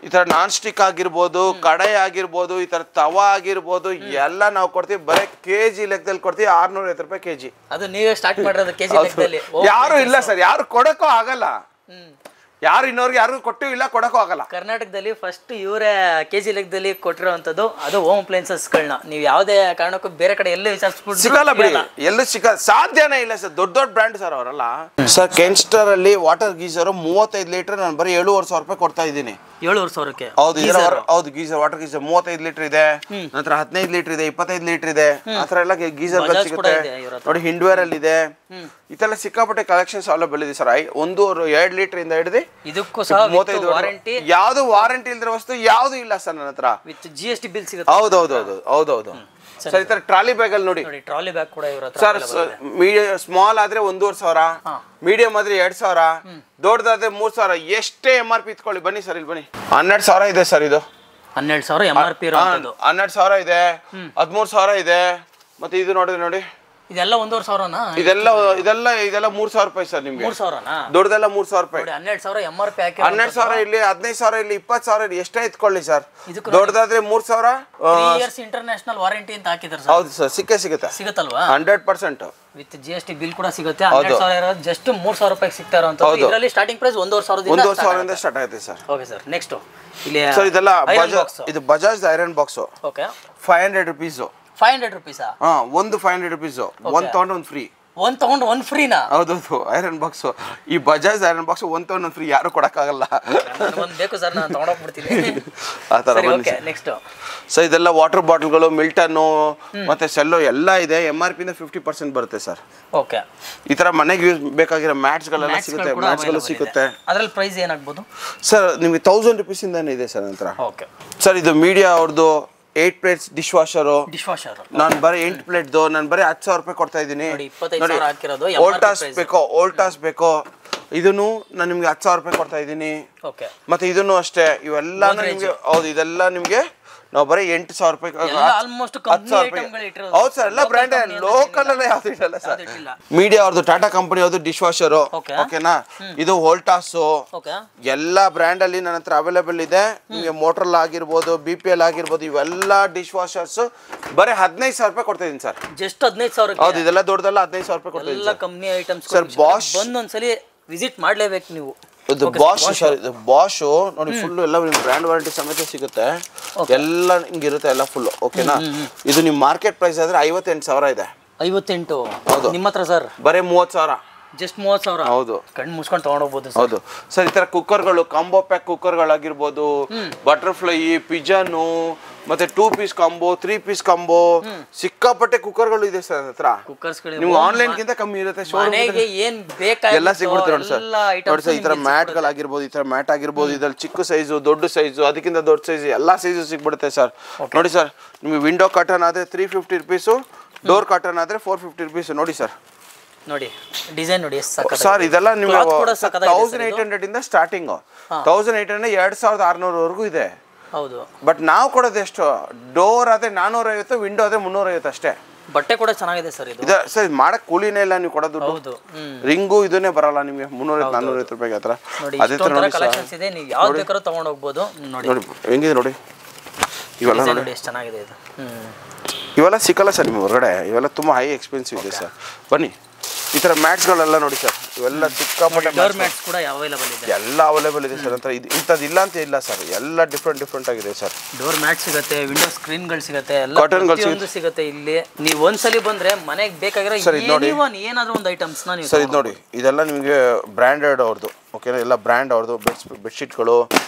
Speaker 1: ಈ ತರ ನಾನ್ ಸ್ಟಿಕ್ ಆಗಿರ್ಬೋದು, ಕಡಾಯಿ ಆಗಿರ್ಬೋದು, ಈ ತರ ತವಾ ಆಗಿರ್ಬೋದು, ಎಲ್ಲ ನಾವು ಕೊಡ್ತೀವಿ. ಬರೀ ಕೆಜಿ ಲೆಕ್ಕದಲ್ಲಿ ಕೊಡ್ತೀವಿ, 650 ರೂಪಾಯಿ ಕೆಜಿ.
Speaker 2: ಅದು ನೀವೇ ಸ್ಟಾರ್ಟ್ ಮಾಡಿರೋದು ಕೆಜಿ ಲೆಕ್ಕದಲ್ಲಿ?
Speaker 1: ಯಾರು ಇಲ್ಲ ಸರ್, ಯಾರು ಕೊಡಕ್ಕೂ ಆಗಲ್ಲ. ಯಾರು ಇನ್ನೋರ್ಗೆ ಯಾರು ಕೊಟ್ಟು ಇಲ್ಲ, ಕೊಡಕ್ಕೂ ಆಗಲ್ಲ.
Speaker 2: ಕರ್ನಾಟಕದಲ್ಲಿ ಫಸ್ಟ್ ಇವರೇ ಕೆಜಿ ಲೆಕ್ಕದಲ್ಲಿ ಕೊಟ್ಟಿರೋಂಥದ್ದು. ಅದು ಹೋಮ್ ಅಪ್ಲೈನ್ಸಸ್ಗಳನ್ನ ನೀವು ಯಾವುದೇ ಕಾರಣಕ್ಕೂ ಬೇರೆ ಕಡೆ ಎಲ್ಲೂ ವಿಚಾರಿಸ್ಬಿಟ್ಟು
Speaker 1: ಸಿಗಲ್ಲ ಬಿಡಿ, ಎಲ್ಲೂ ಸಾಧ್ಯನೇ ಇಲ್ಲ ಸರ್. ದೊಡ್ಡ ದೊಡ್ಡ ಬ್ರ್ಯಾಂಡ್ ಸರ್ ಅವರೆಲ್ಲ. ಸರ್, ಕೆನ್ಸ್ಟರ್ ಅಲ್ಲಿ ವಾಟರ್ ಗೀಸರ್ 35 ಲೀಟರ್ ನಾನು ಬರೀ 7,500 ರೂಪಾಯಿ ಕೊಡ್ತಾ ಇದ್ದೀನಿ.
Speaker 2: 7,500ಕ್ಕೆ? ಹೌದು
Speaker 1: ಹೌದು, ಗೀಸರ್, ವಾಟರ್ ಗೀಸರ್ 35 ಲೀಟರ್ ಇದೆ, ನಂತರ 15 ಲೀಟರ್ ಇದೆ, 25 ಲೀಟರ್ ಇದೆ, ಆ ಥರ ಎಲ್ಲ ಗೀಸರ್ ಸಿಗುತ್ತೆ ನೋಡಿ. ಹಿಂಡ್ವೇರ್ ಅಲ್ಲಿ ಇದೆ, ಇದೆಲ್ಲ ಸಿಕ್ಕಾಪಟ್ಟೆ ಕಲೆಕ್ಷನ್ಸ್ ಅವೈಲಬಲ್ ಇದೆ ಸರ್. 2 ಲೀಟರ್ ಇಂದ ಹಿಡಿದು
Speaker 2: ಇದಕ್ಕೂ ಸಹ
Speaker 1: 35 ವಾರಂಟಿ. ಯಾವ್ದು ವಾರಂಟಿ ಇಲ್ದಿರೋ ವಸ್ತು ಯಾವ್ದು ಇಲ್ಲ ಸರ್ ನನ್ನ ಹತ್ರ.
Speaker 2: ವಿತ್ GST ಬಿಲ್ ಸಿಗುತ್ತೆ?
Speaker 1: ಹೌದೌದು ಸರ್. ಈ ತರ ಟ್ರಾಲಿ ಬ್ಯಾಗ್ ಅಲ್ಲಿ ನೋಡಿ,
Speaker 2: ಟ್ರಾಲಿ ಬ್ಯಾಗ್ ಕೂಡ ಇವ್ರ ಹತ್ರ
Speaker 1: ಸರ್. ಸ್ಮಾಲ್ ಆದ್ರೆ 1,500, ಮೀಡಿಯಂ ಆದ್ರೆ 2,000, ದೊಡ್ಡದಾದ್ರೆ 3,000. ಎಷ್ಟೇ MRP ಇತ್ಕೊಳ್ಳಿ, ಬನ್ನಿ ಸರ್, ಇಲ್ಲಿ ಬನ್ನಿ. 12,000 ಇದೆ ಸರ್. ಇದು
Speaker 2: 12,000 MRP ಇರೋದು.
Speaker 1: 12,000 ಇದೆ, 13,000 ಇದೆ. ಮತ್ತೆ ಇದು ನೋಡಿ,
Speaker 2: ಇದೆಲ್ಲ 1,500ನಾ?
Speaker 1: ಇದೆಲ್ಲ 3,000 ರೂಪಾಯಿ ಸರ್. ನಿಮ್ಗೆ
Speaker 2: 3,000ನಾ?
Speaker 1: ದೊಡ್ಡದೆಲ್ಲ 3,000 ರೂಪಾಯಿ.
Speaker 2: 12,000 MRP ಹಾಕಿ
Speaker 1: 12,000 ಇಲ್ಲಿ, 15,000 ಇಲ್ಲಿ, 20,000 ಇಲ್ಲಿ, ಎಷ್ಟೇ ಇತ್ಕೊಳ್ಳಿ ಸರ್. ದೊಡ್ಡದಾದ್ರೆ 3,000.
Speaker 2: 3 ಇಯರ್ಸ್ ಇಂಟರ್ನ್ಯಾಷನಲ್ ವಾರಂಟಿ ಅಂತ ಹಾಕಿದ್ದಾರೆ ಸರ್.
Speaker 1: ಹೌದು ಸರ್, ಸಿಗುತ್ತಲ್ವಾ? 100%
Speaker 2: ವಿತ್ GST ಬಿಲ್ ಕೂಡ ಸಿಗುತ್ತೆ. 12,000 ಇರೋದು ಜಸ್ಟ್ 3,000 ರೂಪಾಯಿ ಸಿಗ್ತಾ ಇರೋಂಥದ್ದು. ಇದರಲ್ಲಿ ಸ್ಟಾರ್ಟಿಂಗ್ ಪ್ರೈಸ್ 1,500 ಇಂದ ಸ್ಟಾರ್ಟ್ ಆಗುತ್ತೆ ಸರ್. ಓಕೆ ಸರ್, ನೆಕ್ಸ್ಟ್ ಇಲ್ಲಿ ಸರ್ ಇದೆಲ್ಲ
Speaker 1: ಇದು Bajaj iron box.
Speaker 2: Okay,
Speaker 1: 500 rupees.
Speaker 2: 500 ರುಪೀಸಾ?
Speaker 1: ಒಂದು 500 ರುಪೀಸ್. ಒಂದು ತಗೊಂಡು ಒಂದು ಫ್ರೀ.
Speaker 2: ಒಂದು ತಗೊಂಡು ಒಂದು ಫ್ರೀನಾ?
Speaker 1: ಹೌದೌದು, ಐರನ್ ಬಾಕ್ಸ್. ಈ ಬಜಾಜ್ ಐರನ್ ಬಾಕ್ಸ್ ಒಂದು ತಗೊಂಡು ಒಂದು ಫ್ರೀ, ಯಾರು ಕೊಡಕ್ಕಾಗಲ್ಲ.
Speaker 2: ಒಂದು ಬೇಕು ಸರ್, ನಾನು ತಗೊಂಡೋಗ್ಬಿಡ್ತೀನಿ
Speaker 1: ಆ ಥರ.
Speaker 2: ಓಕೆ, ನೆಕ್ಸ್ಟ್
Speaker 1: ಸೊ ಇದೆಲ್ಲ ವಾಟರ್ ಬಾಟಲ್ಗಳು, ಮಿಲ್ಟನ್ನು ಮತ್ತೆ ಸೆಲ್ಲೋ ಎಲ್ಲ ಇದೆ. MRP ಇಂದ 50% ಬರುತ್ತೆ ಸರ್.
Speaker 2: ಓಕೆ,
Speaker 1: ಈ ತರ ಮನೆಗೆ ಯೂಸ್ ಬೇಕಾಗಿರೋ ಮ್ಯಾಟ್ಸ್ಗಳೆಲ್ಲ ಸಿಗುತ್ತೆ. ಮ್ಯಾಟ್ಸ್ಗಳು ಸಿಗುತ್ತೆ.
Speaker 2: ಅದರಲ್ಲಿ ಪ್ರೈಸ್ ಏನಾಗ್ಬೋದು
Speaker 1: ಸರ್? ನಿಮಗೆ 1,000 ರೂಪೀಸ್ ಇಂದಾನೆ ಇದೆ ಸರ್ ನಂತರ.
Speaker 2: ಓಕೆ
Speaker 1: ಸರ್, ಇದು ಮೀಡಿಯಾ ಅವ್ರದ್ದು 8 ಪ್ಲೇಟ್ಸ್ ಡಿಶ್ ವಾಷರ್. ನಾನು ಬರೀ 8 ಪ್ಲೇಟ್ ನಾನು ಬರೀ 10,000 ರೂಪಾಯಿ ಕೊಡ್ತಾ ಇದ್ದೀನಿ. ಓಲ್ಟಾಸ್ ಬೇಕು, ಇದನ್ನು ನಾನು ನಿಮ್ಗೆ 10,000 ರೂಪಾಯಿ ಕೊಡ್ತಾ ಇದ್ದೀನಿ. ಮತ್ತೆ ಇದನ್ನು ಅಷ್ಟೇ. ಇವೆಲ್ಲ ನಿಮ್ಗೆ, ಹೌದು, ಇದೆಲ್ಲ ನಿಮ್ಗೆ ನಾವು ಬರೀ 8,000 ರೂಪಾಯಿ, 10,000 ರೂಪಾಯಿ. ಹೌದು ಸರ್, ಎಲ್ಲ ಬ್ರ್ಯಾಂಡ್, ಲೋಕಲ್ ಎಲ್ಲ ಯಾವ್ದು ಇರಲ್ಲ ಸರ್. ಮೀಡಿಯಾ ಅವ್ರದ್ದು, ಟಾಟಾ ಕಂಪನಿ ಅವ್ರದ್ದು ಡಿಶ್ ವಾಷರ್. ಓಕೆನಾ? ಇದು ವೋಲ್ಟಾಸ್. ಎಲ್ಲ ಬ್ರ್ಯಾಂಡ್ ಅಲ್ಲಿ ನನ್ನ ಹತ್ರ ಅವೈಲೇಬಲ್ ಇದೆ. ನಿಮಗೆ ಮೋಟ್ರಲ್ ಆಗಿರ್ಬೋದು, BPL ಆಗಿರ್ಬೋದು, ಇವೆಲ್ಲ ಡಿಶ್ ವಾಷರ್ಸ್ ಬರೀ 15,000 ರೂಪಾಯಿ ಕೊಡ್ತಾ ಇದೀನಿ ಸರ್.
Speaker 2: ಜಸ್ಟ್ 15,000?
Speaker 1: ಹೌದು, ಇದೆಲ್ಲ ದೊಡ್ಡದಲ್ಲ, 15,000 ರೂಪಾಯಿ ಕೊಡ್ತಾ ಇದ್ದೀನಿ.
Speaker 2: Company items
Speaker 1: sir. ಬಾಷ್
Speaker 2: ಒಂದೊಂದ್ಸಲಿ ವಿಸಿಟ್ ಮಾಡ್ಲೇಬೇಕು ನೀವು.
Speaker 1: ಇದು ಬಾಷ್ ಸರ್. ಇದು ಬಾಷ್ ನೋಡಿ, ಫುಲ್ ಎಲ್ಲ ಬ್ರ್ಯಾಂಡ್ ವಾರಂಟಿ ಸಮೇತ ಸಿಗುತ್ತೆ. ಎಲ್ಲ ಹಿಂಗಿರುತ್ತೆ, ಎಲ್ಲ ಫುಲ್. ಓಕೆನಾ? ಇದು ನಿಮ್ಮ ಮಾರ್ಕೆಟ್ ಪ್ರೈಸ್ ಆದ್ರೆ 58,000 ಇದೆ.
Speaker 2: 58?
Speaker 1: ಹೌದು.
Speaker 2: ನಿಮ್ಮ ಹತ್ರ ಸರ್
Speaker 1: ಬರೀ 30,000.
Speaker 2: ಜಸ್ಟ್ 30,000?
Speaker 1: ಹೌದು.
Speaker 2: ಕಣ್ಣು ಮುಚ್ಕೊಂಡು ತಗೊಂಡೋಗ್ಬೋದು.
Speaker 1: ಹೌದು ಸರ್. ಈ ತರ ಕುಕ್ಕರ್ಗಳು, ಕಾಂಬೋ ಪ್ಯಾಕ್ ಕುಕ್ಕರ್ಗಳಾಗಿರ್ಬೋದು, ಬಟರ್ಫ್ಲೈ, ಪಿಜನ್ನು, ಮತ್ತೆ 2 ಪೀಸ್ ಕಾಂಬೋ, 3 ಪೀಸ್ ಕಾಂಬೋ, ಸಿಕ್ಕಾಪಟ್ಟೆ ಕುಕ್ಕರ್ಗಳು ಇದೆ ಸರ್ ಹತ್ರ. ನೀವು ಆನ್ಲೈನ್ ಗಿಂತ ಕಮ್ಮಿ ಇರುತ್ತೆ. ಎಲ್ಲ ಸಿಗ್ಬಿಡುತ್ತೆ ನೋಡಿ ಸರ್. ನೋಡಿ ಸರ್, ಈ ತರ ಮ್ಯಾಟ್ ಗಳಾಗಿರ್ಬೋದು, ಈ ತರ ಮ್ಯಾಟ್ ಆಗಿರ್ಬೋದು, ಇದ್ರಲ್ಲಿ ಚಿಕ್ಕ ಸೈಜು, ದೊಡ್ಡ ಸೈಜು, ಅದಕ್ಕಿಂತ ದೊಡ್ಡ ಸೈಜ್, ಎಲ್ಲಾ ಸೈಜು ಸಿಗ್ಬಿಡುತ್ತೆ ಸರ್. ನೋಡಿ ಸರ್, ನಿಮಗೆ ವಿಂಡೋ ಕಾಟನ್ ಆದ್ರೆ 350 ರುಪೀಸು, ಡೋರ್ ಕಾಟನ್ ಆದ್ರೆ 450 ರುಪೀಸ್. ನೋಡಿ ಸರ್,
Speaker 2: ನೋಡಿ ಡಿಸೈನ್ ನೋಡಿ
Speaker 1: ಸರ್. ಇದೆಲ್ಲ ನಿಮಗೆ 1,800 ಇಂದ ಸ್ಟಾರ್ಟಿಂಗ್. 1,800 2,600 ವರೆಗೂ ಇದೆ.
Speaker 2: ಹೌದು.
Speaker 1: ಬಟ್ ನಾವು ಕೊಡೋದು ಎಷ್ಟು, ಡೋರ್ ಅದೇ 450, ವಿಂಡೋ ಅದೇ 350 ಅಷ್ಟೇ.
Speaker 2: ಬಟ್ಟೆ ಕೂಡ ಚೆನ್ನಾಗಿದೆ ಸರ್ ಇದು.
Speaker 1: ಸರ್ ಇದು ಮಾಡಕ್ ಕೂಲಿನೇ ಇಲ್ಲ ನೀವು ಕೊಡೋದು.
Speaker 2: ಹೌದು.
Speaker 1: ರಿಂಗು ಇದನ್ನೇ ಬರಲ್ಲ ನಿಮಗೆ 300-450 ರೂಪಾಯಿಗೆ ಹತ್ರ.
Speaker 2: ಅದೇ ತರ ನೋಡಿ ಕಲೆಕ್ಷನ್ಸ್ ಇದೆ, ನೀವು ಯಾವ್ದು ಬೇಕಾದ್ರೂ ತಗೊಂಡು ಹೋಗ್ಬೋದು. ನೋಡಿ
Speaker 1: ಹೆಂಗಿದೆ ನೋಡಿ, ಇವೆಲ್ಲ
Speaker 2: ನೋಡಿ ಎಷ್ಟು ಚೆನ್ನಾಗಿದೆ ಇದು.
Speaker 1: ಇವೆಲ್ಲ ಸಿಕ್ಕಲ್ಲ ಸರ್ ನಿಮ್ಗೆ ಹೊರಗಡೆ, ಇವೆಲ್ಲ ತುಂಬ ಹೈ ಎಕ್ಸ್ಪೆನ್ಸಿವ್ ಇದೆ ಸರ್. ಬನ್ನಿ ಈ ಥರ ಮ್ಯಾಟ್ಸ್ಗಳೆಲ್ಲ ನೋಡಿ ಸರ್, ಇವೆಲ್ಲ ಸಿಕ್ಕಾಪಟ್ಟೆ
Speaker 2: ಡೋರ್ ಮ್ಯಾಟ್ಸ್ ಕೂಡ ಅವೈಲೇಬಲ್ ಇದೆ.
Speaker 1: ಎಲ್ಲ ಅವೈಲೇಬಲ್ ಇದೆ ಸರ್. ಅಂತ ಇಂಥದ್ದು ಇಲ್ಲ ಅಂತ ಇಲ್ಲ ಸರ್, ಎಲ್ಲ ಡಿಫ್ರೆಂಟ್ ಆಗಿದೆ ಸರ್.
Speaker 2: ಡೋರ್ ಮ್ಯಾಟ್ ಸಿಗುತ್ತೆ, ವಿಂಡೋ ಸ್ಕ್ರೀನ್ಗಳು ಸಿಗುತ್ತೆ, ಎಲ್ಲ
Speaker 1: ಕರ್ಟನ್ಗಳು
Speaker 2: ಸಿಗುತ್ತೆ ಇಲ್ಲಿ. ನೀವು ಒಂದ್ಸಲಿ ಬಂದ್ರೆ ಮನೆಗೆ ಬೇಕಾಗಿರೋ ಏನಾದ್ರೂ ಒಂದು ಐಟಮ್ಸ್ ನೀವು
Speaker 1: ಸರ್ ಇದು ನೋಡಿ, ಇದೆಲ್ಲ ನಿಮಗೆ ಬ್ರ್ಯಾಂಡೆಡ್ ಅವ್ರದ್ದು. ಓಕೆನಾ, ಎಲ್ಲ ಬ್ರ್ಯಾಂಡ್ ಅವ್ರದ್ದು. ಬೆಡ್ಶೀಟ್ಗಳು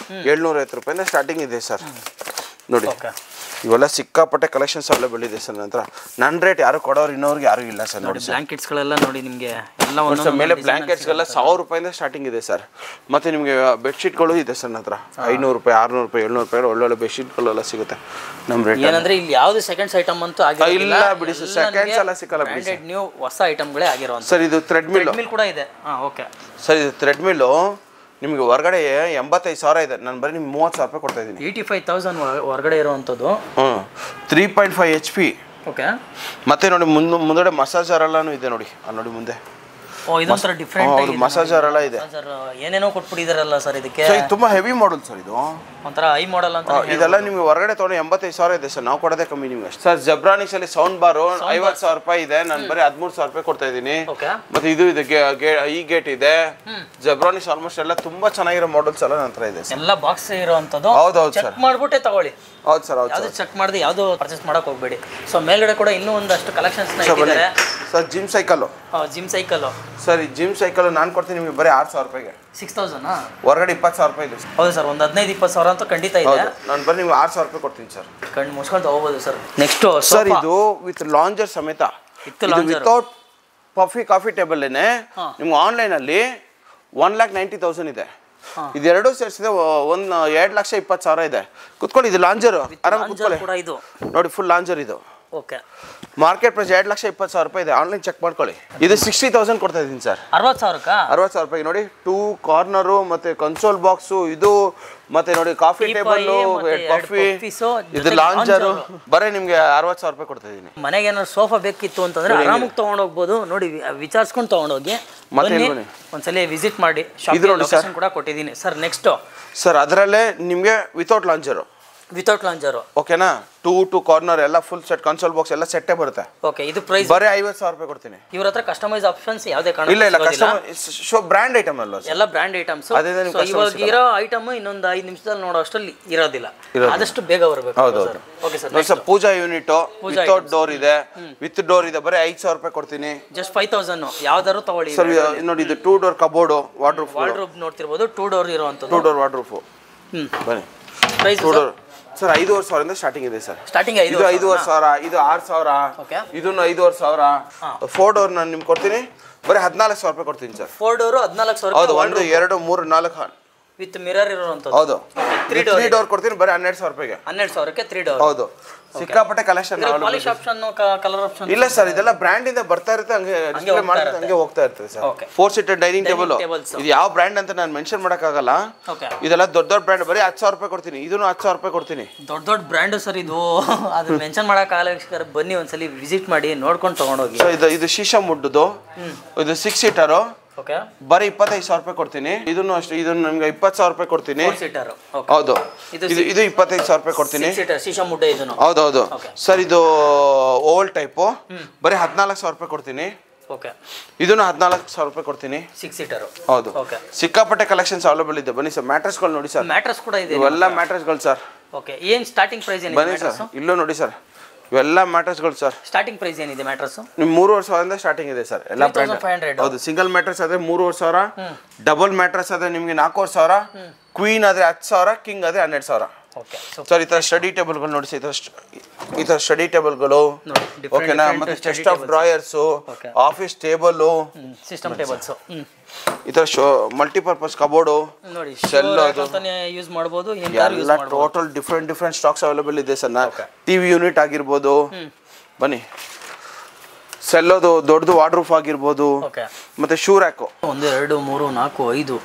Speaker 1: 750 ರೂಪಾಯಿಂದ ಸ್ಟಾರ್ಟಿಂಗ್ ಇದೆ ಸರ್. ನೋಡಿ ಇವೆಲ್ಲ ಸಿಕ್ಕಾಪಟ್ಟೆ ಕಲೆಕ್ಷನ್ಸ್ ಅವೈಲೇಬಲ್ ಇದೆ ಸರ್. ನಂತರ ನನ್ನ ರೇಟ್ ಯಾರು ಕೊಡೋರು ಇನ್ನೋರ್ಗೆ ಯಾರು ಇಲ್ಲ ಸರ್. ನೋಡಿ
Speaker 2: ಬ್ಲಾಂಕೆಟ್ಸ್ಗಳೆಲ್ಲ ನೋಡಿ ನಿಮಗೆ ಎಲ್ಲ
Speaker 1: ಸರ್, ಮೇಲೆ ಬ್ಲಾಂಕೆಟ್ಸ್ಗೆಲ್ಲ 1000 ರೂಪಾಯಿಂದ ಸ್ಟಾರ್ಟಿಂಗ್ ಇದೆ ಸರ್. ಮತ್ತು ನಿಮಗೆ ಬೆಡ್ಶೀಟ್ಗಳು ಇದೆ ಸರ್. ನಂತರ 500 ರೂಪಾಯಿ, 600 ರೂಪಾಯಿ, 700 ರೂಪಾಯಿ ಒಳ್ಳೊಳ್ಳೆ ಬೆಡ್ಶೀಟ್ಗಳೆಲ್ಲ ಸಿಗುತ್ತೆ ನಮ್ಮ ರೇಟ್.
Speaker 2: ಏನಂದ್ರೆ ಇಲ್ಲಿ ಯಾವುದು ಸೆಕೆಂಡ್ಸ್ ಐಟಮ್ ಅಂತೂ
Speaker 1: ಇಲ್ಲ ಬಿಡಿ ಸರ್, ಸೆಕೆಂಡ್ಸ್ ಎಲ್ಲ ಸಿಕ್ಕಲ್ಲ ಬಿಡಿ ಸರ್.
Speaker 2: ನ್ಯೂ ಹೊಸ ಐಟಮ್ಗಳೇ ಆಗಿರೋ
Speaker 1: ಸರ್. ಇದು ಥ್ರೆಡ್ಮಿಲ್
Speaker 2: ಕೂಡ ಇದೆ. ಓಕೆ
Speaker 1: ಸರ್, ಇದು ಥ್ರೆಡ್ಮಿಲ್ಲು ನಿಮಗೆ ಹೊರಗಡೆ 85,000 ಇದೆ. ನಾನು ಬರೀ ನಿಮ್ಗೆ 30,000 ರೂಪಾಯಿ ಕೊಡ್ತಾ ಇದ್ದೀನಿ.
Speaker 2: 85,000 ಹೊರಗಡೆ ಇರುವಂಥದ್ದು.
Speaker 1: 3.5 HP.
Speaker 2: ಓಕೆ.
Speaker 1: ಮತ್ತೆ ನೋಡಿ ಮುಂದೆ ಮಸಾಜರ್ ಎಲ್ಲಾನು ಇದೆ ನೋಡಿ. ನೋಡಿ ಮುಂದೆ
Speaker 2: ಇದೊಂಥರ ಡಿಫ್ರೆಂಟ್
Speaker 1: ಆಗಿ ಮಸಾಜರ್ ಎಲ್ಲ ಇದೆ.
Speaker 2: ಏನೇನೋ ಕೊಟ್ಬಿಟ್ಟಿದಾರಲ್ಲ ಸರ್ ಇದಕ್ಕೆ.
Speaker 1: ಇದು ತುಂಬಾ ಹೆವಿ ಮಾಡೆಲ್ ಸರ್. ಇದು
Speaker 2: ಒಂಥರ ಹೈ ಮಾಡೆಲ್ ಅಂತ.
Speaker 1: ಇದೆಲ್ಲ ನಿಮಗೆ ಹೊರಗಡೆ ತೊಗೊಂಡು 85,000 ಇದೆ ಸರ್. ನಾವು ಕೊಡೋದೇ ಕಮ್ಮಿ ನಿಮ್ಗೆ ಸರ್. ಜಬ್ರಾನಿಕ್ಸ್ ಅಲ್ಲಿ ಸೌಂಡ್ ಬಾರು 50,000 ರೂಪಾಯಿ ಇದೆ. ನಾನು ಬರೀ 13,000 ರೂಪಾಯಿ ಕೊಡ್ತಾ ಇದ್ದೀನಿ. ಮತ್ತೆ ಇದು ಇದೆ, ಈ ಗೇಟ್ ಇದೆ. ಜಬ್ರಾನಿಕ್ಸ್ ಆಲ್ಮೋಸ್ಟ್ ಎಲ್ಲ ತುಂಬಾ ಚೆನ್ನಾಗಿರೋ ಮಾಡೆಲ್ಸ್ ಎಲ್ಲ ನನ್ನ ಹತ್ರ ಇದೆ.
Speaker 2: ಎಲ್ಲ ಬಾಕ್ಸ್ ಇರುವಂತದ್ದು.
Speaker 1: ಹೌದೌದು ಸರ್.
Speaker 2: ಚೆಕ್ ಮಾಡ್ಬಿಟ್ಟೆ ತಗೊಳ್ಳಿ.
Speaker 1: ಹೌದು ಸರ್. ಹೌದು.
Speaker 2: ಯಾವುದು ಚೆಕ್ ಮಾಡಿದ್ರೆ ಯಾವುದು ಪರ್ಚೇಸ್ ಮಾಡಕ್ ಹೋಗ್ಬೇಡಿ. ಸೊ ಮೇಲ್ಗಡೆ ಕೂಡ ಇನ್ನೂ ಒಂದಷ್ಟು ಕಲೆಕ್ಷನ್ಸ್ ಇಟ್ಟಿದ್ದಾರೆ
Speaker 1: sir. Gym cycle.
Speaker 2: Gym cycle
Speaker 1: sir. ಈ ಜಿಮ್ ಸೈಕಲ್ ನಾನು ಕೊಡ್ತೀನಿ ನಿಮಗೆ ಬರೀ 6,000 ರೂಪಾಯಿಗೆ.
Speaker 2: 6,000
Speaker 1: ಹೊರಗಡೆ 20,000 ರೂಪಾಯಿ ಇದೆ.
Speaker 2: ಹೌದು ಸರ್, ಒಂದು 15-20,000 ಅಂತೂ ಖಂಡಿತ ಇದೆ.
Speaker 1: ನಾನು ಬರೀ ನಿಮ್ಗೆ 6,000 ರೂಪಾಯಿ ಕೊಡ್ತೀನಿ ಸರ್.
Speaker 2: ಕಣ್ಣು ಮುಚ್ಕೊಂಡು ತಗೋಬಹುದು ಸರ್. ನೆಕ್ಸ್ಟ್
Speaker 1: ಸರ್, ಇದು ವಿತ್ ಲಾಂಜರ್ ಸಮೇತ. ವಿತೌಟ್ ಕಾಫಿ ಟೇಬಲ್ ಏನೇ ನಿಮ್ಗೆ ಆನ್ಲೈನ್ ಅಲ್ಲಿ 1,90,000 ಇದೆ. ಇದೆರಡು ಸೇರಿಸಿದೆ 1,20,20,000 ಇದೆ. ಕುತ್ಕೊಳ್ಳಿ, ಇದು ಲಾಂಜರ್. ಆರಾಮ್ ಕುತ್ಕೊಳ್ಳಿ. ನೋಡಿ ಫುಲ್ ಲಾಂಜರ್ ಇದು.
Speaker 2: ಓಕೆ.
Speaker 1: ಮಾರ್ಕೆಟ್ ಪ್ರೈಸ್ 2,20,000 ರೂಪಾಯಿ ಇದೆ. ಆನ್ಲೈನ್ ಚೆಕ್ ಮಾಡ್ಕೊಳ್ಳಿ. ಇದು 60,000 ಕೊಡ್ತಾ ಇದ್ದೀನಿ ಸರ್. 60,000 ರೂಪಾಯಿ. ನೋಡಿ 2 ಕಾರ್ನರು ಮತ್ತೆ ಕನ್ಸೋಲ್ ಬಾಕ್ಸು ಇದು, ಮತ್ತೆ ನೋಡಿ ಕಾಫಿ ಟೇಬಲ್, ಕಾಫಿ, ಇದು ಲಾಂಜರು. ಬರೀ ನಿಮ್ಗೆ 60,000 ರೂಪಾಯಿ ಕೊಡ್ತಾ ಇದ್ದೀನಿ.
Speaker 2: ಮನೆಗೆ ಏನಾದ್ರು ಸೋಫಾ ಬೇಕಿತ್ತು ಅಂತಂದ್ರೆ ಆರಾಮಾಗಿ ತಗೊಂಡು ಹೋಗ್ಬೋದು. ನೋಡಿ ವಿಚಾರಿಸ್ಕೊಂಡು ತಗೊಂಡೋಗಿ ಒಂದ್ಸಲಿ ವಿಸಿಟ್ ಮಾಡಿ. ಲೊಕೇಶನ್ ಕೂಡ ಕೊಟ್ಟಿದ್ದೀನಿ ಸರ್. ನೆಕ್ಸ್ಟ್
Speaker 1: ಸರ್, ಅದರಲ್ಲೇ ನಿಮಗೆ ವಿತೌಟ್ ಲಾಂಜರು. ಓಕೆನಾ. 2 ಕಾರ್ನರ್ ಎಲ್ಲ ಫುಲ್ ಸೆಟ್, ಕನ್ಸೋಲ್ ಬಾಕ್ಸ್ ಎಲ್ಲ ಸೆಟ್ಟೇ ಬರುತ್ತೆ.
Speaker 2: ಓಕೆ. ಇದು ಪ್ರೈಸ್
Speaker 1: ಬರೀ 50,000 ರೂಪಾಯಿ ಕೊಡ್ತೀನಿ.
Speaker 2: ಇವ್ರ ಹತ್ರ ಕಸ್ಟಮೈಸ್ ಆಪ್ಷನ್ಸ್ ಯಾವುದೇ ಕಾರಣ
Speaker 1: ಇಲ್ಲ. ಕಸ್ಟಮರ್ ಬ್ರ್ಯಾಂಡ್ ಐಟಮ್ ಅಲ್ವಾ ಸರ್?
Speaker 2: ಎಲ್ಲ ಬ್ರ್ಯಾಂಡ್ ಐಟಮ್ಸ್. ಇವಾಗ ಇರೋ ಐಟಮ್ ಇನ್ನೊಂದು 5 ನಿಮಿಷದಲ್ಲಿ ನೋಡೋ ಅಷ್ಟರಲ್ಲಿ ಇರೋದಿಲ್ಲ. ಆದಷ್ಟು ಬೇಗ ಬರಬೇಕು.
Speaker 1: ಹೌದು.
Speaker 2: Okay sir.
Speaker 1: Puja unit without door ಇದೆ, ವಿತ್ ಡೋರ್ ಇದೆ. ಬರೀ 5,000 ರೂಪಾಯಿ ಕೊಡ್ತೀನಿ.
Speaker 2: ಜಸ್ಟ್ 5,000 ಯಾವ್ದಾದ್ರು ತಗೊಳ್ಳಿ
Speaker 1: ಸರ್. ನೋಡಿ ಇದು 2 ಡೋರ್ ಕಬೋರ್ಡ್, ವಾರ್ಡ್ರೂಫ್
Speaker 2: ನೋಡ್ತಿರ್ಬೋದು. 2 ಡೋರ್ ಇರುವಂತದ್ದು.
Speaker 1: 2 ಡೋರ್ ವಾರ್ಡ್ರೂಫ್. ಬನ್ನಿ.
Speaker 2: ಪ್ರೈಸ್
Speaker 1: 2 ಡೋರ್ ಸರ್ 5,500 ಸ್ಟಾರ್ಟಿಂಗ್ ಇದೆ ಸರ್.
Speaker 2: ಸ್ಟಾರ್ಟಿಂಗ್
Speaker 1: ಇದು 5,500, ಇದು 6,000, ಇದನ್ನು 5,500. 4 ಡೋರ್ ನಾನು ನಿಮ್ಗೆ ಕೊಡ್ತೀನಿ ಬರೀ 14,000 ರೂಪಾಯಿ ಕೊಡ್ತೀನಿ ಸರ್.
Speaker 2: 4 ಡೋರ್ 14,000.
Speaker 1: ಹೌದು. 1 2 3 4
Speaker 2: ವಿತ್ ಮಿರರ್ ಇರುವಂತದ್ದು.
Speaker 1: ಹೌದು. 3 ಡೋರ್ ಕೊಡ್ತೀನಿ ಬರೀ 12,000 ರೂಪಾಯಿಗೆ.
Speaker 2: 12,000ಕ್ಕೆ 3 ಡೋರ್.
Speaker 1: ಹೌದು. ಸಿಕ್ಕಾಪಟ್ಟೆ collection.
Speaker 2: Polish option, colour option
Speaker 1: ಇಲ್ಲ ಸರ್. ಇದೆಲ್ಲ ಬ್ರ್ಯಾಂಡ್ ಇಂದ ಬರ್ತಾ ಇರುತ್ತೆ, ಹಂಗೆ ಡಿಸ್ಪ್ಲೇ ಮಾಡ್ತಾರೆ, ಹಂಗೆ ಹೋಗ್ತಾ ಇರ್ತದೆ ಸರ್. 4 seater dining table. ಇದು ಯಾವ ಬ್ರ್ಯಾಂಡ್ ಅಂತ ನಾನು ಮೆನ್ಷನ್ ಮಾಡಕ್ಕಾಗಲ್ಲ. ಇದೆಲ್ಲ ದೊಡ್ಡ ಬ್ರ್ಯಾಂಡ್. ಬರೀ 10,000 ರೂಪಾಯಿ ಕೊಡ್ತೀನಿ. ಇದನ್ನು 10,000 ರೂಪಾಯಿ ಕೊಡ್ತೀನಿ.
Speaker 2: ದೊಡ್ಡ ಬ್ರ್ಯಾಂಡ್ ಸರ್ ಇದು. ಅದು ಮೆನ್ಷನ್ ಮಾಡಕ್ಕಾಗಲ್ಲ. ಬನ್ನಿ ಒಂದ್ಸಲಿ ವಿಸಿಟ್ ಮಾಡಿ ನೋಡ್ಕೊಂಡು ತಗೊಂಡೋಗಿ.
Speaker 1: ಇದು ಶೀಶಾ ಮುಡ್ದು. ಇದು 6 ಸೀಟರ್. ಬರೀ 25,000 ರೂಪಾಯಿ ಕೊಡ್ತೀನಿ. ಇದನ್ನು ಅಷ್ಟೇ. ಇದನ್ನು ನಮ್ಗೆ 20,000 ರೂಪಾಯಿ ಕೊಡ್ತೀನಿ. ಹೌದು. ಇದು 25,000 ರೂಪಾಯಿ ಕೊಡ್ತೀನಿ. ಹೌದೌದು ಸರ್. ಇದು ಓಲ್ಡ್ ಟೈಪು. ಬರೀ 14,000 ರೂಪಾಯಿ ಕೊಡ್ತೀನಿ. ಇದನ್ನು 14,000 ರೂಪಾಯಿ ಕೊಡ್ತೀನಿ.
Speaker 2: 6 ಸೀಟರ್.
Speaker 1: ಹೌದು. ಸಿಕ್ಕಾಪಟ್ಟೆ ಕಲೆಕ್ಷನ್ಸ್ ಅವೈಲೇಬಲ್ ಇದೆ. ಬನ್ನಿ ಸರ್. ಮ್ಯಾಟ್ರೆಸ್ಗಳು ನೋಡಿ ಸರ್.
Speaker 2: ಮ್ಯಾಟ್ರೆಸ್ ಕೂಡ ಇದೆ.
Speaker 1: ಇವೆಲ್ಲ ಮ್ಯಾಟ್ರೆಸ್ಗಳು ಸರ್.
Speaker 2: ಏನ್ ಸ್ಟಾರ್ಟಿಂಗ್ ಪ್ರೈಸ್ ಏನಿದೆ?
Speaker 1: ಬನ್ನಿ ಸರ್, ಇಲ್ಲೂ ನೋಡಿ ಸರ್. ಇವೆಲ್ಲ ಮ್ಯಾಟ್ರೆಸ್ಗಳು ಸರ್.
Speaker 2: ಸ್ಟಾರ್ಟಿಂಗ್ ಪ್ರೈಸ್ ಏನಿದೆ ಮ್ಯಾಟ್ರೆಸ್?
Speaker 1: ನಿಮ್ಗೆ 3,500 ಸ್ಟಾರ್ಟಿಂಗ್ ಇದೆ ಸರ್. ಎಲ್ಲ ಬ್ರ್ಯಾಂಡ್. ಹೌದು. ಸಿಂಗಲ್ ಮ್ಯಾಟ್ರೆಸ್ ಆದ್ರೆ 3,500, ಡಬಲ್ ಮ್ಯಾಟ್ರೆಸ್ ಆದ್ರೆ ನಿಮ್ಗೆ 4,500, ಕ್ವೀನ್ ಆದ್ರೆ 10,000, ಕಿಂಗ್ ಆದ್ರೆ 12,000. ಸರ್. ಈ ತರ ಸ್ಟಡಿ ಟೇಬಲ್ಗಳು ನೋಡಿ ಸರ್. ಈ ತರ ಸ್ಟಡಿ ಟೇಬಲ್ಗಳು. ಓಕೆನಾ. ಮತ್ತೆ chest of drawers, office table,
Speaker 2: system tables,
Speaker 1: ಈ ತರ ಮಲ್ಟಿಪರ್ಪಸ್ ಕಬೋರ್ಡು, ಶೆಲ್
Speaker 2: ಯೂಸ್ ಮಾಡಬಹುದು.
Speaker 1: ಎಲ್ಲ ಟೋಟಲ್ ಡಿಫ್ರೆಂಟ್ ಸ್ಟಾಕ್ಸ್ ಅವೈಲೇಬಲ್ ಇದೆ ಸರ್. ಟಿವಿ ಯೂನಿಟ್ ಆಗಿರ್ಬೋದು. ಬನ್ನಿ. ಸೆಲ್ಲೋದು ದೊಡ್ಡದು ವಾರ್ಡ್ರೂಫ್ ಆಗಿರ್ಬೋದು. ಮತ್ತೆ ಶೂ ರ್ಯಾಕು.
Speaker 2: 1 2 3 4 5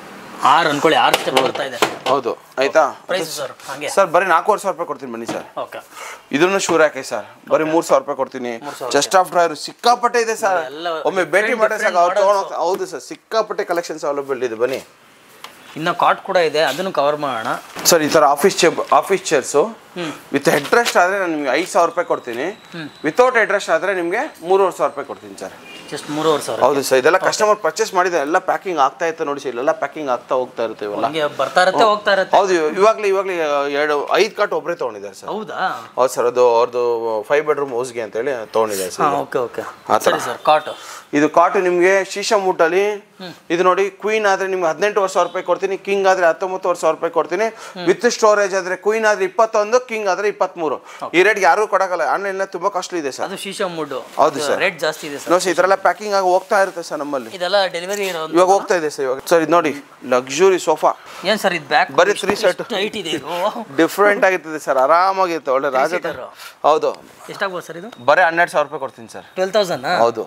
Speaker 2: 6 ಅನ್ಕೊಳ್ಳಿ, 6 ಸ್ಟೆಪ್ ಬರ್ತಾ ಇದೆ.
Speaker 1: ಹೌದು ಆಯ್ತಾ.
Speaker 2: ಪ್ರೈಸ್ ಸರ್ ಹಾಗೆ
Speaker 1: ಸರ್ ಬರೀ 4,500 ರೂಪಾಯಿ ಕೊಡ್ತೀನಿ ಬನ್ನಿ ಸರ್.
Speaker 2: ಓಕೆ,
Speaker 1: ಇದನ್ನು ಶೂ ರ್ಯಾಕೆ ಸರ್, ಬರೀ 3,000 ರೂಪಾಯಿ ಕೊಡ್ತೀನಿ. ಚೆಸ್ಟ್ ಆಫ್ ಡ್ರಾಯರ್ ಸಿಕ್ಕಾಪಟ್ಟೆ ಇದೆ ಸರ್, ಒಮ್ಮೆ ಭೇಟಿ ಮಾಡಿ ಸಾಕು ಅವ್ರು ತಗೊಂಡು. ಹೌದು ಸರ್, ಸಿಕ್ಕಾಪಟ್ಟೆ ಕಲೆಕ್ಷನ್ಸ್ ಅವೈಲೇಬಲ್ ಇದೆ, ಬನ್ನಿ.
Speaker 2: ಇನ್ನು ಕಾಟ್ ಕೂಡ ಇದೆ, ಅದನ್ನು ಕವರ್ ಮಾಡೋಣ
Speaker 1: ಸರ್. ಈ ಥರ office chairs with head rest ಆದರೆ ನಾನು ನಿಮಗೆ 5,000 ರೂಪಾಯಿ ಕೊಡ್ತೀನಿ. ವಿತೌಟ್ ಹೆಡ್ ರೆಸ್ಟ್ ಆದರೆ ನಿಮಗೆ 3,500 ರೂಪಾಯಿ ಕೊಡ್ತೀನಿ ಸರ್.
Speaker 2: ಜಸ್ಟ್ 3,500.
Speaker 1: ಹೌದು ಸರ್, ಇದೆಲ್ಲ ಕಸ್ಟಮರ್ ಪರ್ಚೇಸ್ ಮಾಡಿದೆ, ಎಲ್ಲ ಪ್ಯಾಕಿಂಗ್ ಆಗ್ತಾ ಇತ್ತು ನೋಡಿ ಸರ್, ಇಲ್ಲೆಲ್ಲ ಪ್ಯಾಕಿಂಗ್ ಆಗ್ತಾ ಹೋಗ್ತಾ ಇರುತ್ತೆ ಇವೆಲ್ಲ.
Speaker 2: ಬರ್ತಾ ಇರುತ್ತೆ ಹೋಗ್ತಾ ಇರುತ್ತೆ.
Speaker 1: ಹೌದು, ಇವಾಗಲೇ 5 ಕಾಟ್ ಒಬ್ಬರೇ ತೊಗೊಂಡಿದ್ದಾರೆ ಸರ್.
Speaker 2: ಹೌದಾ?
Speaker 1: ಹೌದು ಸರ್, ಅದು ಅವ್ರದ್ದು 5 ಬೆಡ್ರೂಮ್ ಹೌಸ್ಗೆ ಅಂತೇಳಿ ತೊಗೊಂಡಿದ್ದಾರೆ ಸರ್.
Speaker 2: ಓಕೆ ಓಕೆ,
Speaker 1: ಆ ಥರ
Speaker 2: ಸರ್. ಕಾಟು
Speaker 1: ಇದು ಕಾಟು ನಿಮಗೆ ಶೀಶಾ ಮೂಟಲ್ಲಿ ಇದು ನೋಡಿ. ಕ್ವೀನ್ ಆದರೆ ನಿಮ್ಗೆ 18,000 ರೂಪಾಯಿ ಕೊಡ್ತೀನಿ, ಕಿಂಗ್ ಆದರೆ 19,000 ರೂಪಾಯಿ ಕೊಡ್ತೀನಿ. ವಿತ್ ಸ್ಟೋರೇಜ್ ಆದರೆ ಕ್ವೀನ್ ಆದರೆ 21, ಕಿಂಗ್ ಆದರೆ 23. ಈ ರೇಟ್ಗೆ ಯಾರು ಕೊಡೋಕ್ಕಲ್ಲ, ಆನ್ಲೈನ್ ತುಂಬಾ ಕಾಸ್ಟ್ಲಿ ಇದೆ ಸರ್.
Speaker 2: ಅದು ಶೀಶಾ ಮೂಡು.
Speaker 1: ಹೌದು ಸರ್,
Speaker 2: ರೇಟ್ ಜಾಸ್ತಿ ಇದೆ ಸರ್.
Speaker 1: ನೋಡಿ ಸರ್, ಇದೆಲ್ಲ ಪ್ಯಾಕಿಂಗ್ ಆಗಿ ಹೋಗ್ತಾ ಇರುತ್ತೆ ಸರ್ ನಮ್ಮಲ್ಲಿ.
Speaker 2: ಇದೆಲ್ಲ ಡೆಲಿವರಿ
Speaker 1: ಇವಾಗ ಹೋಗ್ತಾ ಇದೆ ಸರ್ ಇವಾಗ. ಸರ್ ಇದು ನೋಡಿ, ಲಕ್ಸುರಿ ಸೋಫಾ.
Speaker 2: ಏನು ಸರ್ ಇದು? ಬ್ಯಾಕ್
Speaker 1: ಬರೀ 3 ಸೆಟ್
Speaker 2: ಹೈಟ್ ಇದೆ ಇದು.
Speaker 1: ಡಿಫ್ರೆಂಟ್ ಆಗಿರ್ತದೆ ಸರ್, ಆರಾಮಾಗಿರುತ್ತೆ, ಒಳ್ಳೆ ರಾಜ. ಹೌದು.
Speaker 2: ಎಷ್ಟಾಗ್ಬೋದು ಸರ್ ಇದು?
Speaker 1: ಬರೀ 12,000 ರೂಪಾಯಿ ಕೊಡ್ತೀನಿ ಸರ್.
Speaker 2: 12,000?
Speaker 1: ಹೌದು.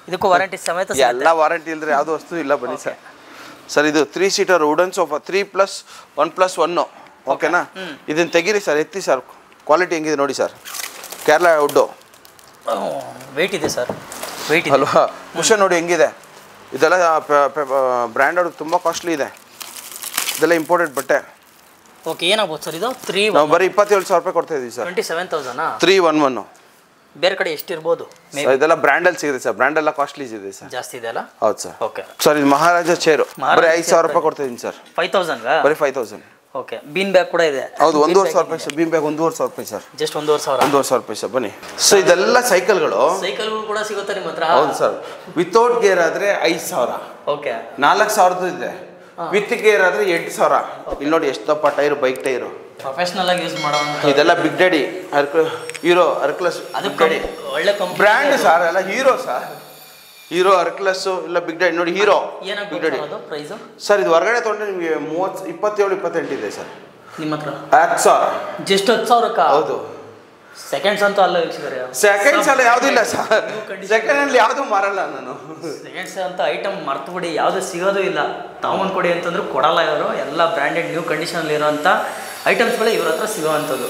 Speaker 2: ಇದಕ್ಕೂ ವಾರಂಟಿ ಸಮೇತ?
Speaker 1: ಎಲ್ಲ ವಾರಂಟಿ ಇಲ್ಲದ್ರೆ ಯಾವ್ದು ವಸ್ತು ಇಲ್ಲ, ಬನ್ನಿ ಸರ್. ಸರ್ ಇದು 3 ಸೀಟರ್ ವುಡನ್ ಸೋಫಾ, 3+1+1. ಓಕೆನಾ? ಇದನ್ನ ತೆಗೀರಿ ಸರ್, ಎತ್ತಿ ಸರ್, ಕ್ವಾಲಿಟಿ ಹೆಂಗಿದೆ ನೋಡಿ ಸರ್. ಕೇರಳ ವುಡ್ಡು,
Speaker 2: ವೆಯ್ಟ್ ಇದೆ ಸರ್, ವೆಯ್ಟ್ ಇದೆ
Speaker 1: ಅಲ್ವಾ? ಕುಷನ್ ನೋಡಿ ಹೆಂಗಿದೆ. ಇದೆಲ್ಲ ಬ್ರ್ಯಾಂಡೆಡ್, ತುಂಬ ಕಾಸ್ಟ್ಲಿ ಇದೆ, ಇದೆಲ್ಲ ಇಂಪೋರ್ಟೆಡ್ ಬಟ್ಟೆ.
Speaker 2: ಓಕೆ, ಏನಾಗ್ಬೋದು ಸರ್ ಇದು?
Speaker 1: ನಾವು ಬರೀ 27,000 ರೂಪಾಯಿ ಕೊಡ್ತಾ ಇದ್ದೀವಿ ಸರ್.
Speaker 2: 27,000?
Speaker 1: 311.
Speaker 2: ಬೇರೆ ಕಡೆ ಎಷ್ಟಿರ್ಬೋದು?
Speaker 1: ಇದೆಲ್ಲ ಬ್ರ್ಯಾಂಡಲ್ಲಿ ಸಿಗುತ್ತೆ ಸರ್, ಬ್ರ್ಯಾಂಡ್ ಎಲ್ಲ ಕಾಸ್ಟ್ಲಿ ಇದೆ ಸರ್,
Speaker 2: ಜಾಸ್ತಿ ಇದೆ ಅಲ್ಲ?
Speaker 1: ಹೌದು ಸರ್.
Speaker 2: ಓಕೆ
Speaker 1: ಸರ್, ಇದು ಮಹಾರಾಜ ಚೇರು, ಬರೀ 5,000 ರೂಪಾಯಿ ಕೊಡ್ತಾ ಇದ್ದೀನಿ ಸರ್.
Speaker 2: 5,000?
Speaker 1: ಬರೀ 5,000.
Speaker 2: ಓಕೆ, ಬೀನ್ ಬ್ಯಾಗ್ ಕೂಡ ಇದೆ.
Speaker 1: ಹೌದು, 1,500 ರೂಪಾಯಿ ಸರ್. ಬೀನ್ ಬ್ಯಾಗ್ 1,500 ರೂಪಾಯಿ ಸರ್.
Speaker 2: ಜಸ್ಟ್ 1,500?
Speaker 1: 1,500 ರೂಪಾಯಿ ಸರ್, ಬನ್ನಿ. ಸೊ ಇದೆಲ್ಲ ಸೈಕಲ್ಗಳು
Speaker 2: ಕೂಡ ಸಿಗುತ್ತೆ ನಿಮ್ಮ ಹತ್ರ?
Speaker 1: ಹೌದು ಸರ್. ವಿತೌಟ್ ಗೇರ್ ಆದರೆ 5,000. ಓಕೆ, 4,000 ಇದೆ. ವಿತ್ ಗೇರ್ ಆದರೆ 8,000. ಇಲ್ಲಿ ನೋಡಿ ಎಷ್ಟು ದಪ್ಪ ಟೈರು, ಬೈಕ್ ಟೈರು,
Speaker 2: ಪ್ರೊಫೆಷನಲ್ ಆಗಿ ಯೂಸ್ ಮಾಡೋ
Speaker 1: ಇದೆಲ್ಲ ಬಿಗ್ ಡ್ಯಾಡಿ, ಹೀರೋ, ಹರ್ಕ್ಲಸ್,
Speaker 2: ಒಳ್ಳೆ
Speaker 1: ಬ್ರ್ಯಾಂಡ್ ಸರ್, ಎಲ್ಲ ಹೀರೋ ಸರ್. ಹೀರೋ, ಹರ್ಕ್ಲಸ್ ಎಲ್ಲ ಬಿಗ್ ಡ್ಯಾಡಿ ನೋಡಿ. Hero, Big Daddy sir. ಇದು ಹೊರಗಡೆ ತೊಗೊಂಡ್ರೆ ನಿಮಗೆ 27-28 ಇದೆ ಸರ್
Speaker 2: ನಿಮ್ಮ ಹತ್ರ.
Speaker 1: 10,000.
Speaker 2: ಜಸ್ಟ್ 10,000? ಹೌದು. ಸೆಕೆಂಡ್ಸ್ ಅಂತೂ ಅಲ್ಲ ವೀಕ್ಷಕರೇ,
Speaker 1: ಸೆಕೆಂಡ್ಸ್ ಎಲ್ಲ ಯಾವುದೂ ಇಲ್ಲ ಸರ್. ಸೆಕೆಂಡ್ ಅಲ್ಲಿ ಯಾವುದು ಮಾರಲ್ಲ ನಾನು.
Speaker 2: ಸೆಕೆಂಡ್ಸ್ ಅಂತ ಐಟಮ್ ಮರ್ತು ಬಿಡಿ, ಯಾವುದು ಸಿಗೋದು ಇಲ್ಲ. ತಗೊಂಡ್ ಕೊಡಿ ಅಂತಂದ್ರೂ ಕೊಡಲ್ಲ ಇವರು. ಎಲ್ಲ ಬ್ರ್ಯಾಂಡೆಡ್ ನ್ಯೂ ಕಂಡೀಷನಲ್ಲಿ ಇರೋಂಥ ಐಟಮ್ಸ್ಗಳೇ ಇವ್ರ ಹತ್ರ ಸಿಗೋವಂಥದ್ದು.